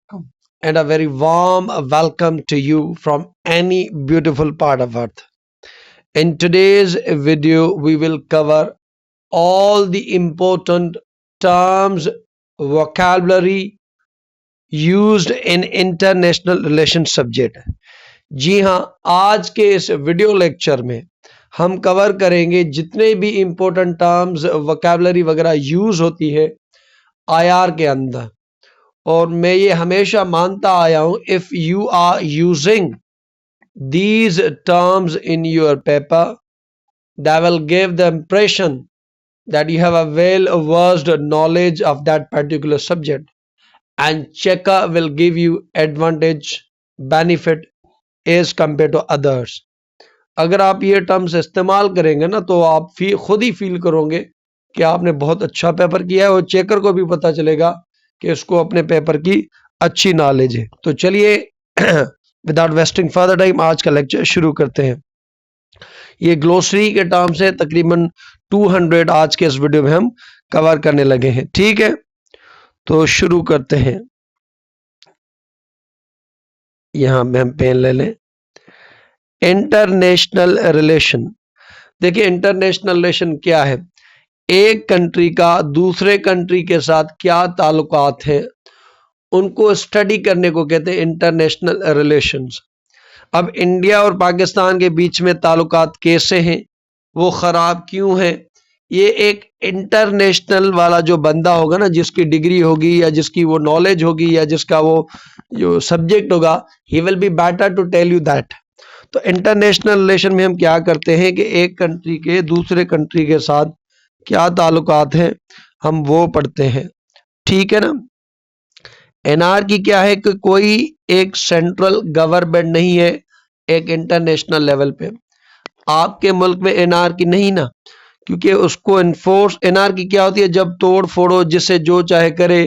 and a very warm welcome to you from any beautiful part of earth. In today's video, we will cover all the important terms, vocabulary used in international relations subject. जी हाँ, आज के इस video lecture में हम cover करेंगे जितने भी important terms vocabulary वगैरह यूज होती है आईआर के अंदर। और मैं ये हमेशा मानता आया हूं, if you are using these terms in your paper, that will give the impression that you have a well versed knowledge of that particular subject, and checker will give you advantage benefit as compared to others. अगर आप ये terms इस्तेमाल करेंगे ना तो आप खुद ही feel करोगे कि आपने बहुत अच्छा पेपर किया है और चेकर को भी पता चलेगा कि इसको अपने पेपर की अच्छी नॉलेज है। तो चलिए विदाउट वेस्टिंग फर्दर टाइम आज का लेक्चर शुरू करते हैं। ये ग्लोसरी के टर्म्स है, तकरीबन 200 आज के इस वीडियो में हम कवर करने लगे हैं। ठीक है, तो शुरू करते हैं। यहां में हम पेन ले लें। इंटरनेशनल रिलेशन, देखिए इंटरनेशनल रिलेशन क्या है? एक कंट्री का दूसरे कंट्री के साथ क्या ताल्लुकात हैं, उनको स्टडी करने को कहते हैं इंटरनेशनल रिलेशंस। अब इंडिया और पाकिस्तान के बीच में ताल्लुकात कैसे हैं, वो ख़राब क्यों हैं, ये एक इंटरनेशनल वाला जो बंदा होगा ना, जिसकी डिग्री होगी या जिसकी वो नॉलेज होगी या जिसका वो जो सब्जेक्ट होगा, he will be better to tell you that. तो इंटरनेशनल रिलेशन में हम क्या करते हैं कि एक कंट्री के दूसरे कंट्री के साथ क्या ताल्लुकात हैं हम वो पढ़ते हैं। ठीक है ना। एनआरकी क्या है कि कोई एक सेंट्रल गवर्नमेंट नहीं है एक इंटरनेशनल लेवल पे। आपके मुल्क में एनआरकी नहीं ना, क्योंकि उसको इन्फोर्स, एनआरकी क्या होती है? जब तोड़ फोड़ो, जिसे जो चाहे करे,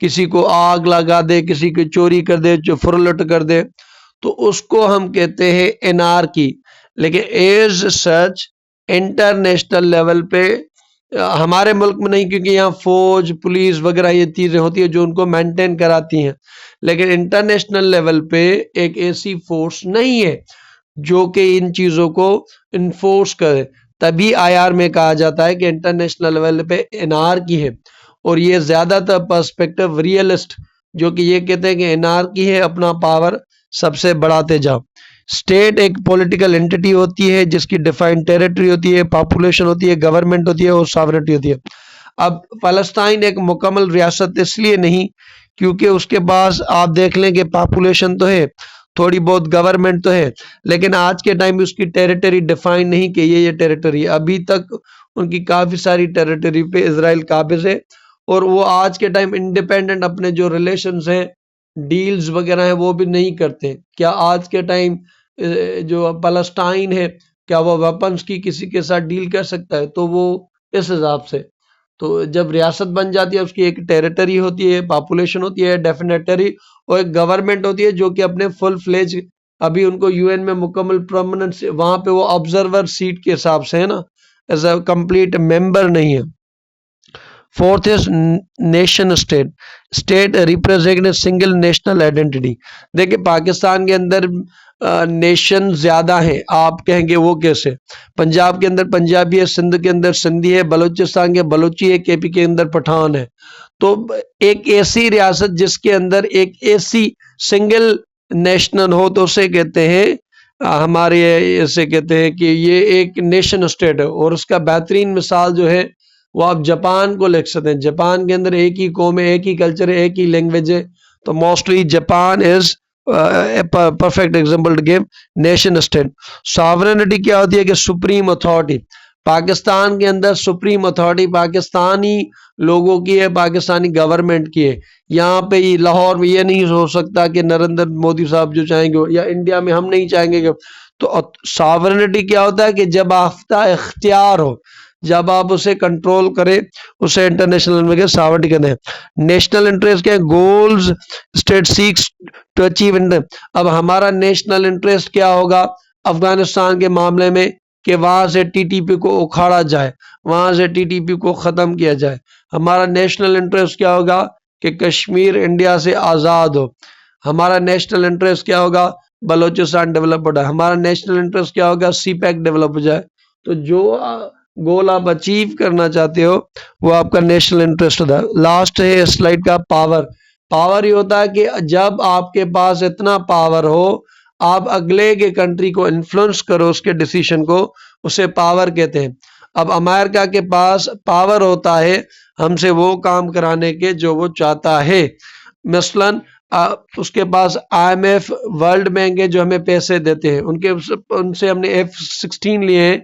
किसी को आग लगा दे, किसी की चोरी कर दे, जो फुरलट कर दे, तो उसको हम कहते हैं एनआरकी। लेकिन एज सच इंटरनेशनल लेवल पे हमारे मुल्क में नहीं, क्योंकि यहाँ फौज पुलिस वगैरह ये चीज़ें होती है जो उनको मेंटेन कराती हैं। लेकिन इंटरनेशनल लेवल पे एक ऐसी फोर्स नहीं है जो कि इन चीज़ों को इन्फोर्स करे। तभी आईआर में कहा जाता है कि इंटरनेशनल लेवल पे एनआरकी है। और ये ज़्यादातर पर्सपेक्टिव रियलिस्ट जो कि ये कहते हैं कि एनआरकी है, अपना पावर सबसे बढ़ाते जाओ। स्टेट एक पॉलिटिकल एंटिटी होती है जिसकी डिफाइंड टेरिटरी होती है, पॉपुलेशन होती है, गवर्नमेंट होती है और सॉवरेनिटी होती है। अब फलस्तीन एक मुकम्मल रियासत इसलिए नहीं क्योंकि उसके पास आप देख लें कि पॉपुलेशन तो है, थोड़ी बहुत गवर्नमेंट तो है, लेकिन आज के टाइम में उसकी टेरिटरी डिफाइन नहीं कि ये टेरिटरी। अभी तक उनकी काफ़ी सारी टेरिटरी पे इजराइल काबिज है और वो आज के टाइम इंडिपेंडेंट अपने जो रिलेशंस हैं, डील्स वगैरह है, वो भी नहीं करते। क्या आज के टाइम जो फलस्तीन है, क्या वो वेपन्स की किसी के साथ डील कर सकता है? तो वो इस हिसाब से, तो जब रियासत बन जाती है उसकी एक टेरिटरी होती है, पॉपुलेशन होती है, डेफिनेटरी, और एक गवर्नमेंट होती है जो कि अपने फुल फ्लेज, अभी उनको यूएन में मुकम्मल परमानेंट वहां पे वो ऑब्जर्वर सीट के हिसाब से है ना, एज अ कंप्लीट मेंबर नहीं है। Fourth is nation state, state represent single national identity. देखिए पाकिस्तान के अंदर नेशन ज्यादा है, आप कहेंगे वो कैसे? पंजाब के अंदर पंजाबी है, सिंध के अंदर सिंधी है, बलूचिस्तान के बलूची है, केपी के अंदर पठान है। तो एक ऐसी रियासत जिसके अंदर एक ऐसी सिंगल नेशनल हो तो उसे कहते हैं हमारे ऐसे कहते हैं कि ये एक नेशन स्टेट है। और उसका बेहतरीन मिसाल जो है वो आप जापान को लिख सकते हैं। जापान के अंदर एक ही कौम है, एक ही कल्चर है, एक ही लैंग्वेज है। तो mostly Japan is perfect example to give nation state. Sovereignty क्या होती है कि सुप्रीम अथॉरिटी। पाकिस्तान के अंदर सुप्रीम अथॉरिटी पाकिस्तानी लोगों की है, पाकिस्तानी गवर्नमेंट की है। यहाँ पे लाहौर में ये नहीं हो सकता कि नरेंद्र मोदी साहब जो चाहेंगे, या इंडिया में हम नहीं चाहेंगे कि। तो सॉवरेनिटी क्या होता है कि जब आफ्ता इख्तियार हो, जब आप उसे कंट्रोल करें, उसे इंटरनेशनल में सॉवरेनिटी कहते हैं। नेशनल इंटरेस्ट क्या है? Goals state seeks to achieve. अब हमारा नेशनल इंटरेस्ट क्या होगा अफगानिस्तान के मामले में कि वहां से टीटीपी को उखाड़ा जाए, वहां से टीटीपी को खत्म किया जाए। हमारा नेशनल इंटरेस्ट क्या होगा कि कश्मीर इंडिया से आजाद हो। हमारा नेशनल इंटरेस्ट क्या होगा, बलोचिस्तान डेवलप हो जाए, हमारा नेशनल इंटरेस्ट क्या होगा, सीपैक डेवलप हो जाए। तो जो गोल आप अचीव करना चाहते हो वो आपका नेशनल इंटरेस्ट होता है। लास्ट है इस स्लाइड का पावर। पावर ये होता है कि जब आपके पास इतना पावर हो आप अगले के कंट्री को इन्फ्लुएंस करो उसके डिसीजन को, उसे पावर कहते हैं। अब अमेरिका के पास पावर होता है हमसे वो काम कराने के जो वो चाहता है। मसलन उसके पास IMF वर्ल्ड बैंक है जो हमें पैसे देते हैं, उनसे हमने F-16 लिए हैं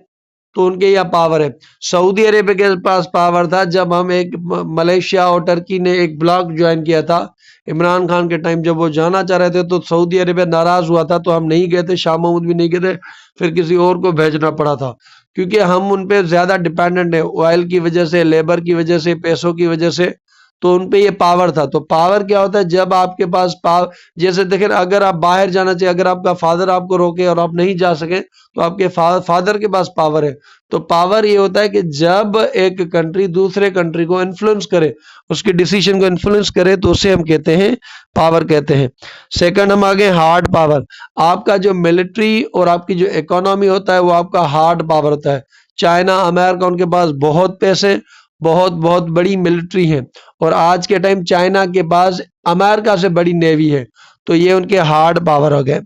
तो उनके यहाँ पावर है। सऊदी अरेबिया के पास पावर था जब हम एक मलेशिया और टर्की ने एक ब्लॉक ज्वाइन किया था इमरान खान के टाइम, जब वो जाना चाह रहे थे तो सऊदी अरेबिया नाराज हुआ था तो हम नहीं गए थे, शाह महमूद भी नहीं गए थे, फिर किसी और को भेजना पड़ा था क्योंकि हम उन पे ज्यादा डिपेंडेंट है, ऑयल की वजह से, लेबर की वजह से, पैसों की वजह से, तो उन पे ये पावर था। तो पावर क्या होता है, जब आपके पास पावर, जैसे देखें अगर आप बाहर जाना चाहिए, अगर आपका फादर आपको रोके और आप नहीं जा सके तो आपके फादर के पास पावर है। तो पावर ये होता है कि जब एक कंट्री दूसरे कंट्री को इन्फ्लुएंस करे, उसके डिसीजन को इन्फ्लुएंस करे, तो उसे हम कहते हैं पावर कहते हैं। सेकंड हम आगे हार्ड पावर। आपका जो मिलिट्री और आपकी जो इकोनॉमी होता है वो आपका हार्ड पावर होता है। चाइना, अमेरिका, उनके पास बहुत पैसे, बहुत बहुत बड़ी मिलिट्री है और आज के टाइम चाइना के पास अमेरिका से बड़ी नेवी है, तो ये उनके हार्ड पावर हो गए।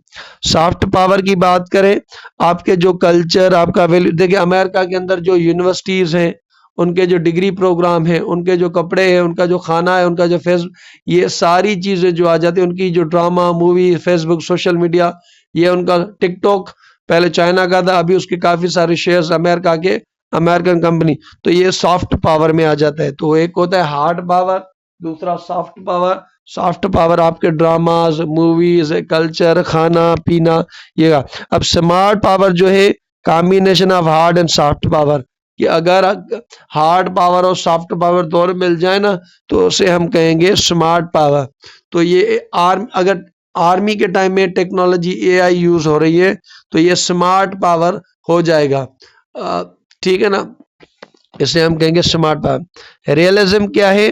सॉफ्ट पावर की बात करें, आपके जो कल्चर, आपका वैल्यू, देखिए अमेरिका के अंदर जो यूनिवर्सिटीज हैं, उनके जो डिग्री प्रोग्राम है, उनके जो कपड़े हैं, उनका जो खाना है, उनका जो ये सारी चीजें जो आ जाती है, उनकी जो drama, movie, Facebook, social media, ये उनका टिकटॉक पहले चाइना का था, अभी उसके काफी सारे शेयर्स अमेरिका के, अमेरिकन कंपनी, तो ये सॉफ्ट पावर में आ जाता है। तो एक होता है हार्ड पावर, दूसरा सॉफ्ट पावर। सॉफ्ट पावर आपके ड्रामाज, मूवीज, कल्चर, खाना पीना, ये। अब स्मार्ट पावर जो है combination of hard and soft power, कि अगर हार्ड पावर और सॉफ्ट पावर दोनों मिल जाए ना तो उसे हम कहेंगे स्मार्ट पावर। तो ये अगर आर्मी के टाइम में टेक्नोलॉजी AI यूज हो रही है तो ये स्मार्ट पावर हो जाएगा, ठीक है ना, इसे हम कहेंगे स्मार्ट पावर। रियलिज्म क्या है,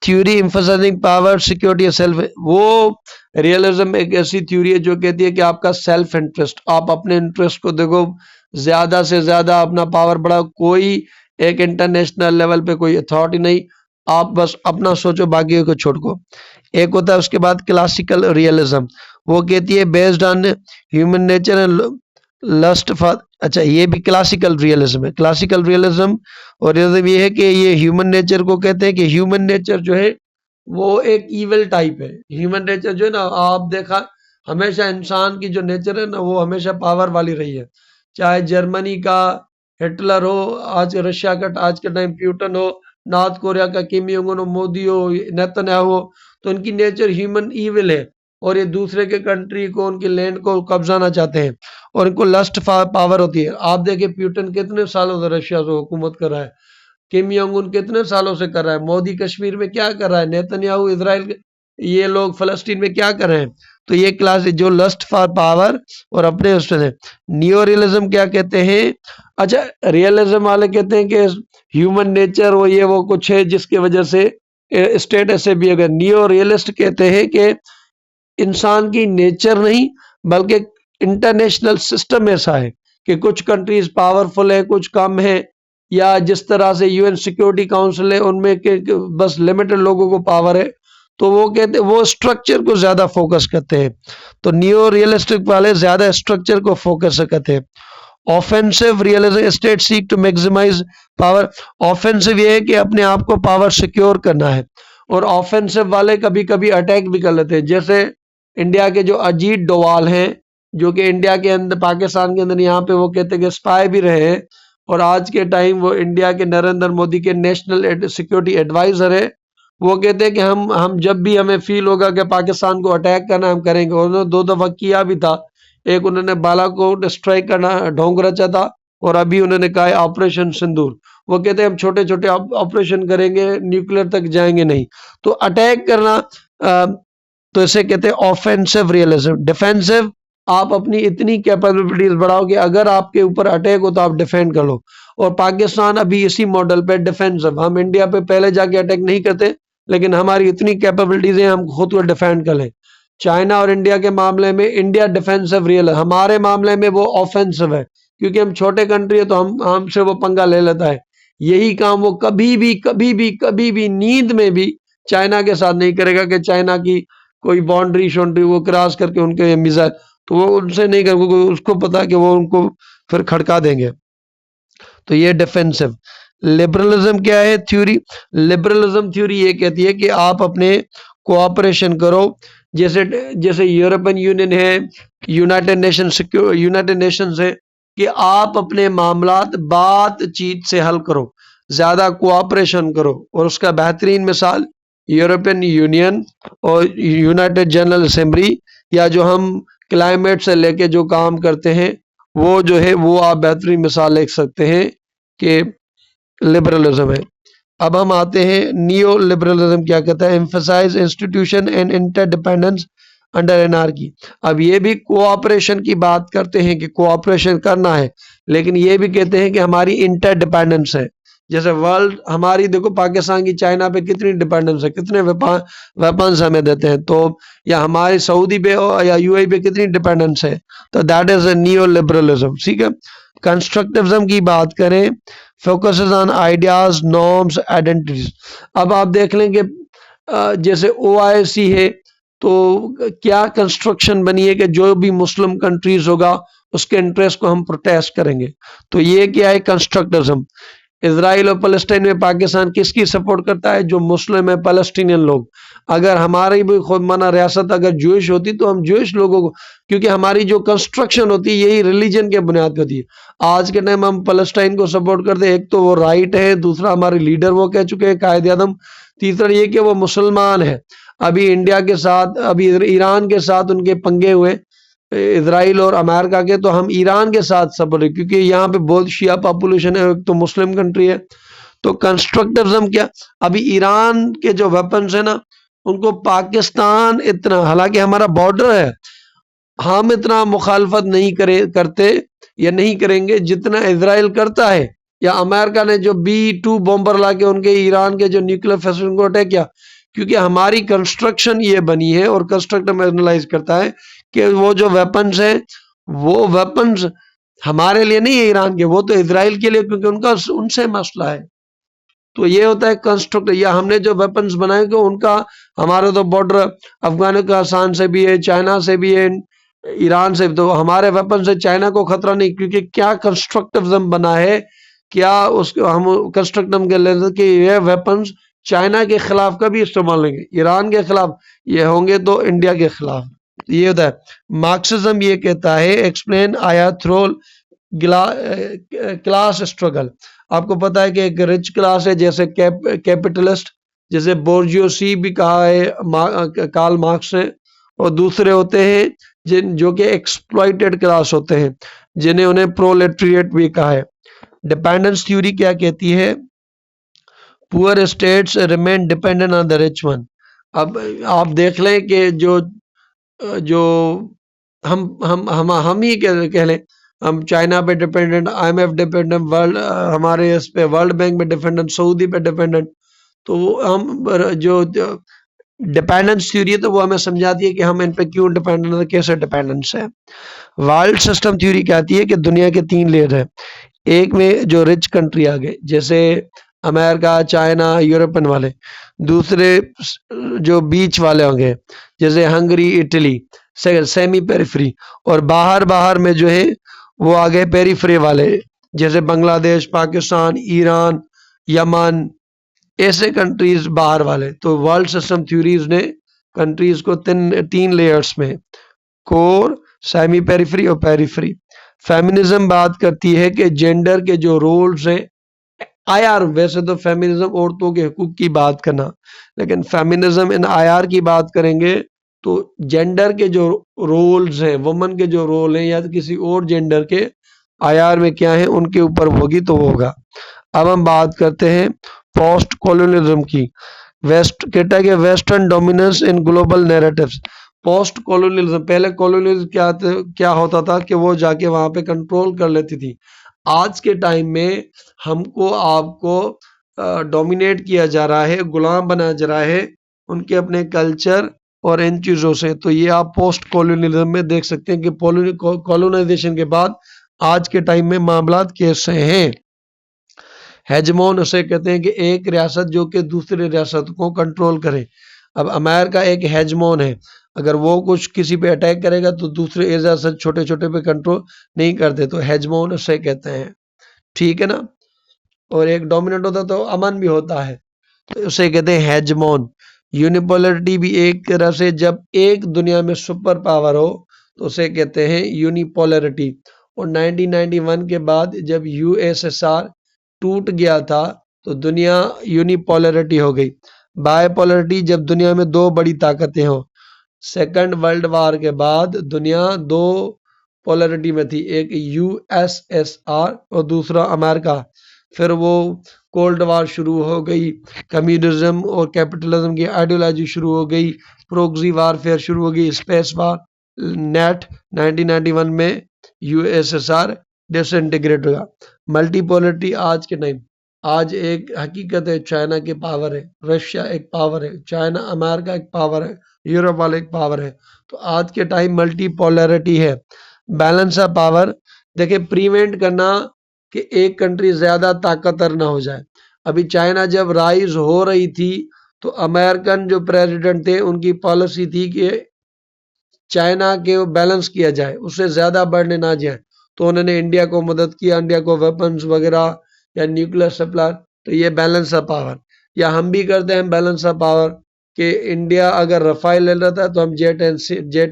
theory emphasising power, security, self. वो रियलिज्म एक ऐसी थ्योरी है जो कहती है कि आपका सेल्फ इंटरेस्ट, आप अपने इंटरेस्ट को देखो, ज्यादा से ज्यादा अपना पावर बढ़ाओ, कोई एक इंटरनेशनल लेवल पे कोई अथॉरिटी नहीं, आप बस अपना सोचो, बाकी को छोड़ को। एक होता है उसके बाद क्लासिकल रियलिज्म, वो कहती है based on human nature and lust for, अच्छा ये भी क्लासिकल रियलिज्म है। क्लासिकल रियलिज्म और रियलिज्म ये है कि ये ह्यूमन नेचर को कहते हैं कि ह्यूमन नेचर जो है वो एक इविल टाइप है। ह्यूमन नेचर जो है ना, आप देखा हमेशा इंसान की जो नेचर है ना वो हमेशा पावर वाली रही है, चाहे जर्मनी का हिटलर हो, आज रशिया का आज के टाइम प्यूटन हो, नॉर्थ कोरिया का किम जोंग उन हो, मोदी हो, नेतन्याहू हो, तो उनकी नेचर ह्यूमन इविल है और ये दूसरे के कंट्री को, उनके लैंड को कब्जाना चाहते हैं और इनको लस्ट पावर होती है। आप देखिए प्यूटन कितने सालों से रशिया से हुकूमत कर रहा है, किम जोंग उन कितने सालों से कर रहा है, मोदी कश्मीर में क्या कर रहा है, नेतन्याहू इजराइल, ये लोग फलस्तीन में क्या कर रहे हैं। तो ये क्लास जो लस्ट फॉर पावर और अपने उसमें। नियो रियलिज्म क्या कहते हैं, अच्छा रियलिज्म वाले कहते हैं कि ह्यूमन नेचर वो ये वो कुछ है जिसकी वजह से स्टेट ऐसे भी, अगर नियो रियलिस्ट कहते हैं कि इंसान की नेचर नहीं बल्कि इंटरनेशनल सिस्टम ऐसा है कि कुछ कंट्रीज पावरफुल है, कुछ कम है, या जिस तरह से UN सिक्योरिटी काउंसिल है उनमें के बस लिमिटेड लोगों को पावर है, तो वो कहते वो स्ट्रक्चर को ज्यादा फोकस करते हैं। तो नियो रियलिस्टिक वाले ज्यादा स्ट्रक्चर को फोकस करते हैं। Offensive realism state seek to maximize power. Offensive ये है कि अपने आप को पावर सिक्योर करना है, और ऑफेंसिव वाले कभी कभी अटैक भी कर लेते हैं, जैसे इंडिया के जो अजीत डोवाल हैं जो कि इंडिया के अंदर, पाकिस्तान के अंदर यहाँ पे वो कहते हैं कि स्पाई भी रहे हैं और आज के टाइम वो इंडिया के नरेंद्र मोदी के नेशनल सिक्योरिटी एडवाइजर है। वो कहते हैं कि हम जब भी हमें फील होगा कि पाकिस्तान को अटैक करना हम करेंगे, उन्होंने 2 दफा किया भी था, एक उन्होंने बालाकोट स्ट्राइक करना ढोंग रचा था और अभी उन्होंने कहा है ऑपरेशन सिंदूर। वो कहते हैं हम छोटे छोटे ऑपरेशन करेंगे, न्यूक्लियर तक जाएंगे नहीं। तो अटैक करना तो इसे कहते हैं ऑफेंसिव रियलिज्म। डिफेंसिव, आप अपनी इतनी कैपेबिलिटीज बढ़ाओ कि अगर आपके ऊपर अटैक हो तो आप डिफेंड कर लो, और पाकिस्तान अभी इसी मॉडल पे डिफेंसिव, हम इंडिया पे पहले जाके अटैक नहीं करते लेकिन हमारी इतनी कैपेबिलिटीज है हम खुद को डिफेंड कर लें। चाइना और इंडिया के मामले में इंडिया डिफेंसिव रियल है, हमारे मामले में वो ऑफेंसिव है, क्योंकि हम छोटे कंट्री है तो हमसे वो पंगा ले लेता है। यही काम वो कभी भी नींद में भी चाइना के साथ नहीं करेगा कि चाइना की कोई बाउंड्री शॉन्ड्री वो क्रॉस करके उनके मिसाइल, तो वो उनसे नहीं करेगा, उसको पता है कि वो उनको फिर खड़का देंगे। तो ये डिफेंसिव। लिबरलिज्म क्या है थ्योरी? लिबरलिज्म थ्योरी ये कहती है कि आप अपने कोऑपरेशन करो, जैसे जैसे यूरोपियन यूनियन है, यूनाइटेड नेशंस है, कि आप अपने मामलात बातचीत से हल करो, ज्यादा कोऑपरेशन करो। और उसका बेहतरीन मिसाल यूरोपियन यूनियन और यूनाइटेड जनरल असेंबली, या जो हम क्लाइमेट से लेके जो काम करते हैं वो जो है वो आप बेहतरीन मिसाल लिख सकते हैं कि लिबरलिज्म है। अब हम आते हैं नियो लिबरलिज्म क्या कहता है? Emphasize institution and interdependence under anarchy. अब ये भी कोऑपरेशन की बात करते हैं कि कोऑपरेशन करना है, लेकिन ये भी कहते हैं कि हमारी इंटरडिपेंडेंस है। जैसे वर्ल्ड हमारी देखो, पाकिस्तान की चाइना पे कितनी डिपेंडेंस है, कितने वेपन्स हमें देते हैं, तो या हमारे सऊदी पे या यूएई पे कितनी डिपेंडेंस है, तो that is a neo liberalism. ठीक है। कंस्ट्रक्टिविज्म की बात करें, focuses on ideas, norms, identities. अब आप देख लें कि जैसे ओआईसी है, तो क्या कंस्ट्रक्शन बनी है कि जो भी मुस्लिम कंट्रीज होगा उसके इंटरेस्ट को हम प्रोटेस्ट करेंगे, तो ये क्या है? कंस्ट्रक्टिविज्म। इजराइल और फलस्तीन में पाकिस्तान किसकी सपोर्ट करता है? जो मुस्लिम है, फलस्तीनियन लोग। अगर हमारी भी खुद मना रियासत अगर जूश होती तो हम जूश लोगों को, क्योंकि हमारी जो कंस्ट्रक्शन होती है यही रिलीजन के बुनियाद पर होती है। आज के टाइम हम फलस्तीन को सपोर्ट करते हैं, एक तो वो राइट है, दूसरा हमारे लीडर वो कह चुके हैं कायदे आजम, तीसरा ये कि वो मुसलमान है। अभी इंडिया के साथ, अभी ईरान के साथ उनके पंगे हुए, इजराइल और अमेरिका के, तो हम ईरान के साथ सपोर्ट है, क्योंकि यहाँ पे बहुत शिया पॉपुलेशन है, एक तो मुस्लिम कंट्री है। तो कंस्ट्रक्टिविज्म क्या? अभी ईरान के जो वेपन्स है ना, उनको पाकिस्तान इतना, हालांकि हमारा बॉर्डर है, हम इतना मुखालफत नहीं करते या नहीं करेंगे जितना इजराइल करता है, या अमेरिका ने जो B-2 बॉम्बर लाके उनके ईरान के जो न्यूक्लियर फैसिलिटी को अटैक किया। क्योंकि हमारी कंस्ट्रक्शन ये बनी है, और कंस्ट्रक्टर एनालाइज करता है कि वो जो वेपन्स हैं, वो वेपन्स हमारे लिए नहीं है ईरान के, वो तो इजराइल के लिए, क्योंकि उनका उनसे मसला है। तो ये होता है कंस्ट्रक्ट, या हमने जो वेपन्स बनाए कि उनका, हमारा तो बॉर्डर अफगानिस्तान से भी है, चाइना से भी है, ईरान से, तो हमारे वेपन से चाइना को खतरा नहीं, क्योंकि क्या कंस्ट्रक्टिविज्म बना है, क्या उसको हम कंस्ट्रक्टिव के लेते कि ये वेपन्स चाइना के खिलाफ कभी इस्तेमाल लेंगे, ईरान के खिलाफ ये होंगे तो इंडिया के खिलाफ। ये होता है। मार्क्सिज्म ये कहता है एक्सप्लेन आया थ्रो क्लास स्ट्रगल। आपको पता है कि एक रिच क्लास है, जैसे कैपिटलिस्ट, जैसे बोर्जियोसी भी कहा है कार्ल मार्क्स ने, और दूसरे होते हैं जो कि एक्सप्लॉइटेड क्लास होते हैं, जिन्हें उन्हें प्रोलेटरिएट भी कहा है। डिपेंडेंस थ्योरी क्या कहती है? Poor states remain dependent on the rich one. अब आप देख लें कि जो जो हम ही कह लें, हम चाइना पे डिपेंडेंट, IMF डिपेंडेंट, वर्ल्ड हमारे इस पे वर्ल्ड बैंक पे डिपेंडेंट, सऊदी पे डिपेंडेंट। तो हम जो डिपेंडेंस थ्योरी है तो वो हमें समझाती है कि हम इन पे क्यों डिपेंडेंट है, कैसे डिपेंडेंस है। वर्ल्ड सिस्टम थ्योरी कहती है कि दुनिया के 3 लेयर है। एक में जो रिच कंट्री आ गए, जैसे अमेरिका, चाइना, यूरोपियन वाले। दूसरे जो बीच वाले होंगे, जैसे हंगरी, इटली, सेमी पेरिफेरी। और बाहर में जो है वो आ गए पेरिफेरी वाले, जैसे बांग्लादेश, पाकिस्तान, ईरान, यमन, ऐसे कंट्रीज बाहर वाले। तो वर्ल्ड सिस्टम थ्योरीज ने कंट्रीज को 3 लेयर्स में, कोर, सेमी पेरिफेरी और पेरिफेरी। फेमिनिज्म बात करती है कि जेंडर के जो रोल्स हैं, IR, वैसे तो फेमिनिज्म औरतों के हकूक की बात करना, लेकिन फेमिनिज्म इन IR की बात करेंगे तो जेंडर के जो रोल्स हैं, वुमन के जो रोल हैं या किसी और जेंडर के IR में क्या है उनके ऊपर होगी तो होगा। अब हम बात करते हैं पोस्ट कॉलोनियलिज्म की। वेस्ट कहता है कि western dominance in global narratives. Post colonialism, पहले कॉलोनियलिज्म क्या होता था कि वो जाके वहां पे कंट्रोल कर लेती थी। आज के टाइम में हमको आपको डोमिनेट किया जा रहा है, गुलाम बनाया जा रहा है, उनके अपने कल्चर और इन चीजों से। तो ये आप पोस्ट कॉलोनियलिज्म में देख सकते हैं कि कॉलोनाइजेशन के बाद आज के टाइम में मामला कैसे हैं। हेजमोन उसे कहते हैं कि एक रियासत जो कि दूसरे रियासत को कंट्रोल करे। अब अमेरिका एक हेजमोन है, अगर वो कुछ किसी पे अटैक करेगा तो दूसरे रियासत छोटे छोटे पे कंट्रोल नहीं करते, तो हेजमोन उसे कहते हैं, ठीक है ना। और एक डोमिनेंट होता तो अमन भी होता है, तो उसे कहते हैं हेजमोन। यूनिपोलरिटी भी एक तरह से, जब एक दुनिया में सुपर पावर हो तो उसे कहते हैं यूनिपोलरिटी। और 1991 के बाद जब यूएसएसआर टूट गया था तो दुनिया यूनिपोलरिटी हो गई। बायपोलरिटी जब दुनिया में दो बड़ी ताकतें हो। सेकंड वर्ल्ड वार के बाद दुनिया दो पोलरिटी में थी, एक यूएसएसआर और दूसरा अमेरिका। फिर वो कोल्ड वार शुरू हो गई, कम्युनिज्म और कैपिटलिज्म की आइडियोलॉजी शुरू हो गई, प्रोक्सी वारफेयर शुरू हो गई, स्पेस वार, नेट 1991 में यूएसएसआर डिसइंटीग्रेट हुआ। मल्टीपोलरिटी आज के टाइम, आज एक हकीकत है, चाइना के पावर है, रशिया एक पावर है, चाइना अमेरिका एक पावर है, यूरोप वाले एक पावर है। तो आज के टाइम मल्टीपोलरिटी है, बैलेंस ऑफ पावर। देखिए, प्रिवेंट करना कि एक कंट्री ज्यादा ताकतवर ना हो जाए। अभी चाइना जब राइज हो रही थी तो अमेरिकन जो प्रेसिडेंट थे उनकी पॉलिसी थी कि चाइना के वो बैलेंस किया जाए, उससे ज्यादा बढ़ने ना जाए। तो उन्होंने इंडिया को मदद किया, इंडिया को वेपन्स वगैरह या न्यूक्लियर सप्लाई। तो ये बैलेंस ऑफ पावर, या हम भी करते हैं बैलेंस ऑफ पावर कि इंडिया अगर रफाइल ले लेता है तो हम जेट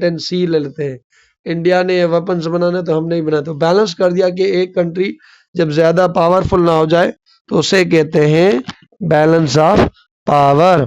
एंड सी ले लेते हैं। इंडिया ने वेपन्स बनाना तो हम नहीं बनाते। तो बैलेंस कर दिया कि एक कंट्री जब ज्यादा पावरफुल ना हो जाए तो उसे कहते हैं balance of power.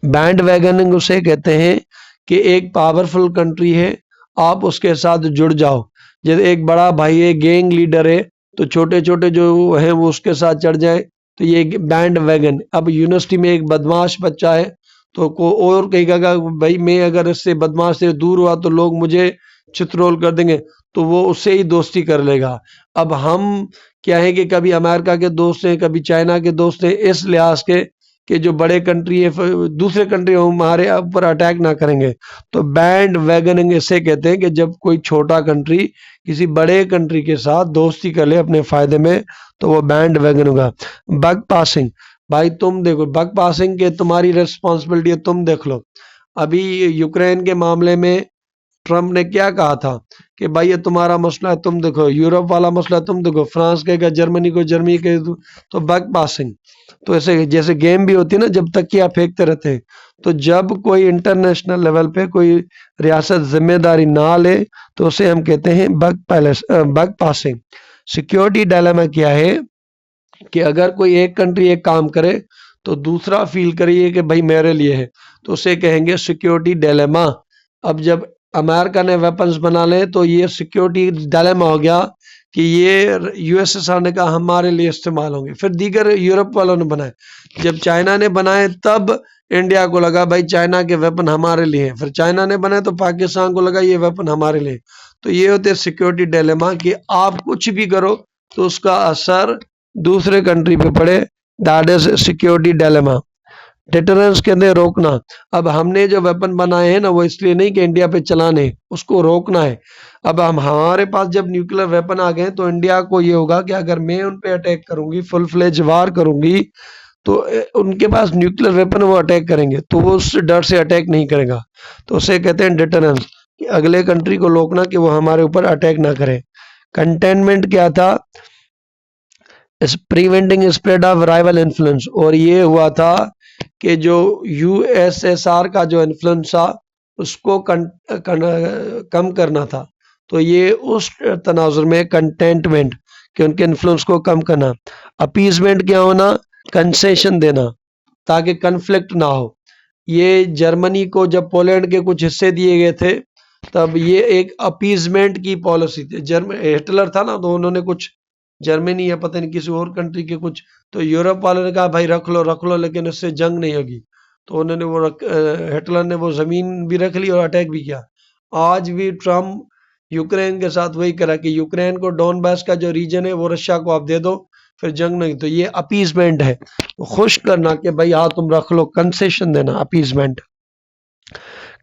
Band wagoning उसे कहते हैं कि एक पावरफुल कंट्री है, आप उसके साथ जुड़ जाओ। जैसे एक बड़ा भाई है, गैंग लीडर है, तो छोटे छोटे जो हैं वो उसके साथ चढ़ जाए, तो ये बैंड वैगन। अब यूनिवर्सिटी में एक बदमाश बच्चा है तो को और कहेगा भाई मैं अगर इससे बदमाश से दूर हुआ तो लोग मुझे चित्रोल कर देंगे, तो वो उससे ही दोस्ती कर लेगा। अब हम क्या है कि कभी अमेरिका के दोस्त हैं, कभी चाइना के दोस्त हैं, इस लिहाज के कि जो बड़े कंट्री है दूसरे कंट्री हमारे ऊपर अटैक ना करेंगे। तो बैंड वैगनिंग इसे कहते हैं कि जब कोई छोटा कंट्री किसी बड़े कंट्री के साथ दोस्ती कर ले अपने फायदे में, तो वो बैंड वैगन होगा। बग पासिंग, भाई तुम देखो बग पासिंग के तुम्हारी रिस्पॉन्सिबिलिटी है, तुम देख लो। अभी यूक्रेन के मामले में ट्रम्प ने क्या कहा था कि भाई ये तुम्हारा मसला है, तुम देखो। यूरोप वाला मसला है, तुम देखो। फ्रांस कहेगा जर्मनी को, जर्मनी के तो बग पासिंग। तो ऐसे जैसे गेम भी होती है ना, जब तक कि आप फेंकते रहते हैं, तो जब कोई इंटरनेशनल लेवल पे कोई रियासत जिम्मेदारी ना ले तो उसे हम कहते हैं बग पासिंग। सिक्योरिटी डायलेमा क्या है कि अगर कोई एक कंट्री एक काम करे तो दूसरा फील करिए कि भाई मेरे लिए है, तो उसे कहेंगे सिक्योरिटी डायलेमा। अब जब अमेरिका ने वेपन्स बना ले तो ये सिक्योरिटी डायलेमा हो गया कि ये यूएसएसआर ने कहा हमारे लिए इस्तेमाल होंगे, फिर दीगर यूरोप वालों ने बनाए। जब चाइना ने बनाए तब इंडिया को लगा भाई चाइना के वेपन हमारे लिए हैं, फिर चाइना ने बनाए तो पाकिस्तान को लगा ये वेपन हमारे लिए। तो ये होते सिक्योरिटी डायलेमा कि आप कुछ भी करो तो उसका असर दूसरे कंट्री पे पड़े, that is security dilemma. Deterrence के अंदर रोकना। अब हमने जो वेपन बनाए हैं ना वो इसलिए नहीं कि इंडिया पे चलाने, उसको रोकना है। अब हमारे पास जब न्यूक्लियर वेपन आ गए तो इंडिया को ये होगा कि अगर मैं उन पे अटैक करूंगी, फुल फ्लेज वार करूंगी, तो उनके पास न्यूक्लियर वेपन, वो अटैक करेंगे, तो वो उस डर से अटैक नहीं करेगा। तो उसे कहते हैं डिटरेंस, कि अगले कंट्री को रोकना कि वो हमारे ऊपर अटैक ना करे। कंटेनमेंट क्या था? Preventing spread of rival influence. और ये हुआ था कि जो यूएसएसआर का जो इन्फ्लुएंस था उसको कम करना था। तो ये उस तनाजुर में कंटेनमेंट कि उनके इन्फ्लुएंस को कम करना। अपीजमेंट क्या होना? कंसेशन देना ताकि कन्फ्लिक्ट ना हो। ये जर्मनी को जब पोलैंड के कुछ हिस्से दिए गए थे तब ये एक अपीजमेंट की पॉलिसी थी। हिटलर था ना, तो उन्होंने कुछ जर्मनी या पता नहीं किसी और कंट्री के कुछ, तो यूरोप वालों ने कहा भाई रख लो लेकिन इससे जंग नहीं होगी। तो उन्होंने हिटलर ने वो जमीन भी रख ली और अटैक भी किया। आज भी ट्रम्प यूक्रेन के साथ वही करा कि यूक्रेन को डोनबास का जो रीजन है वो रशिया को आप दे दो, फिर जंग नहीं। तो ये अपीजमेंट है, खुश करना कि भाई हाँ तुम रख लो, कंसेशन देना, appeasement.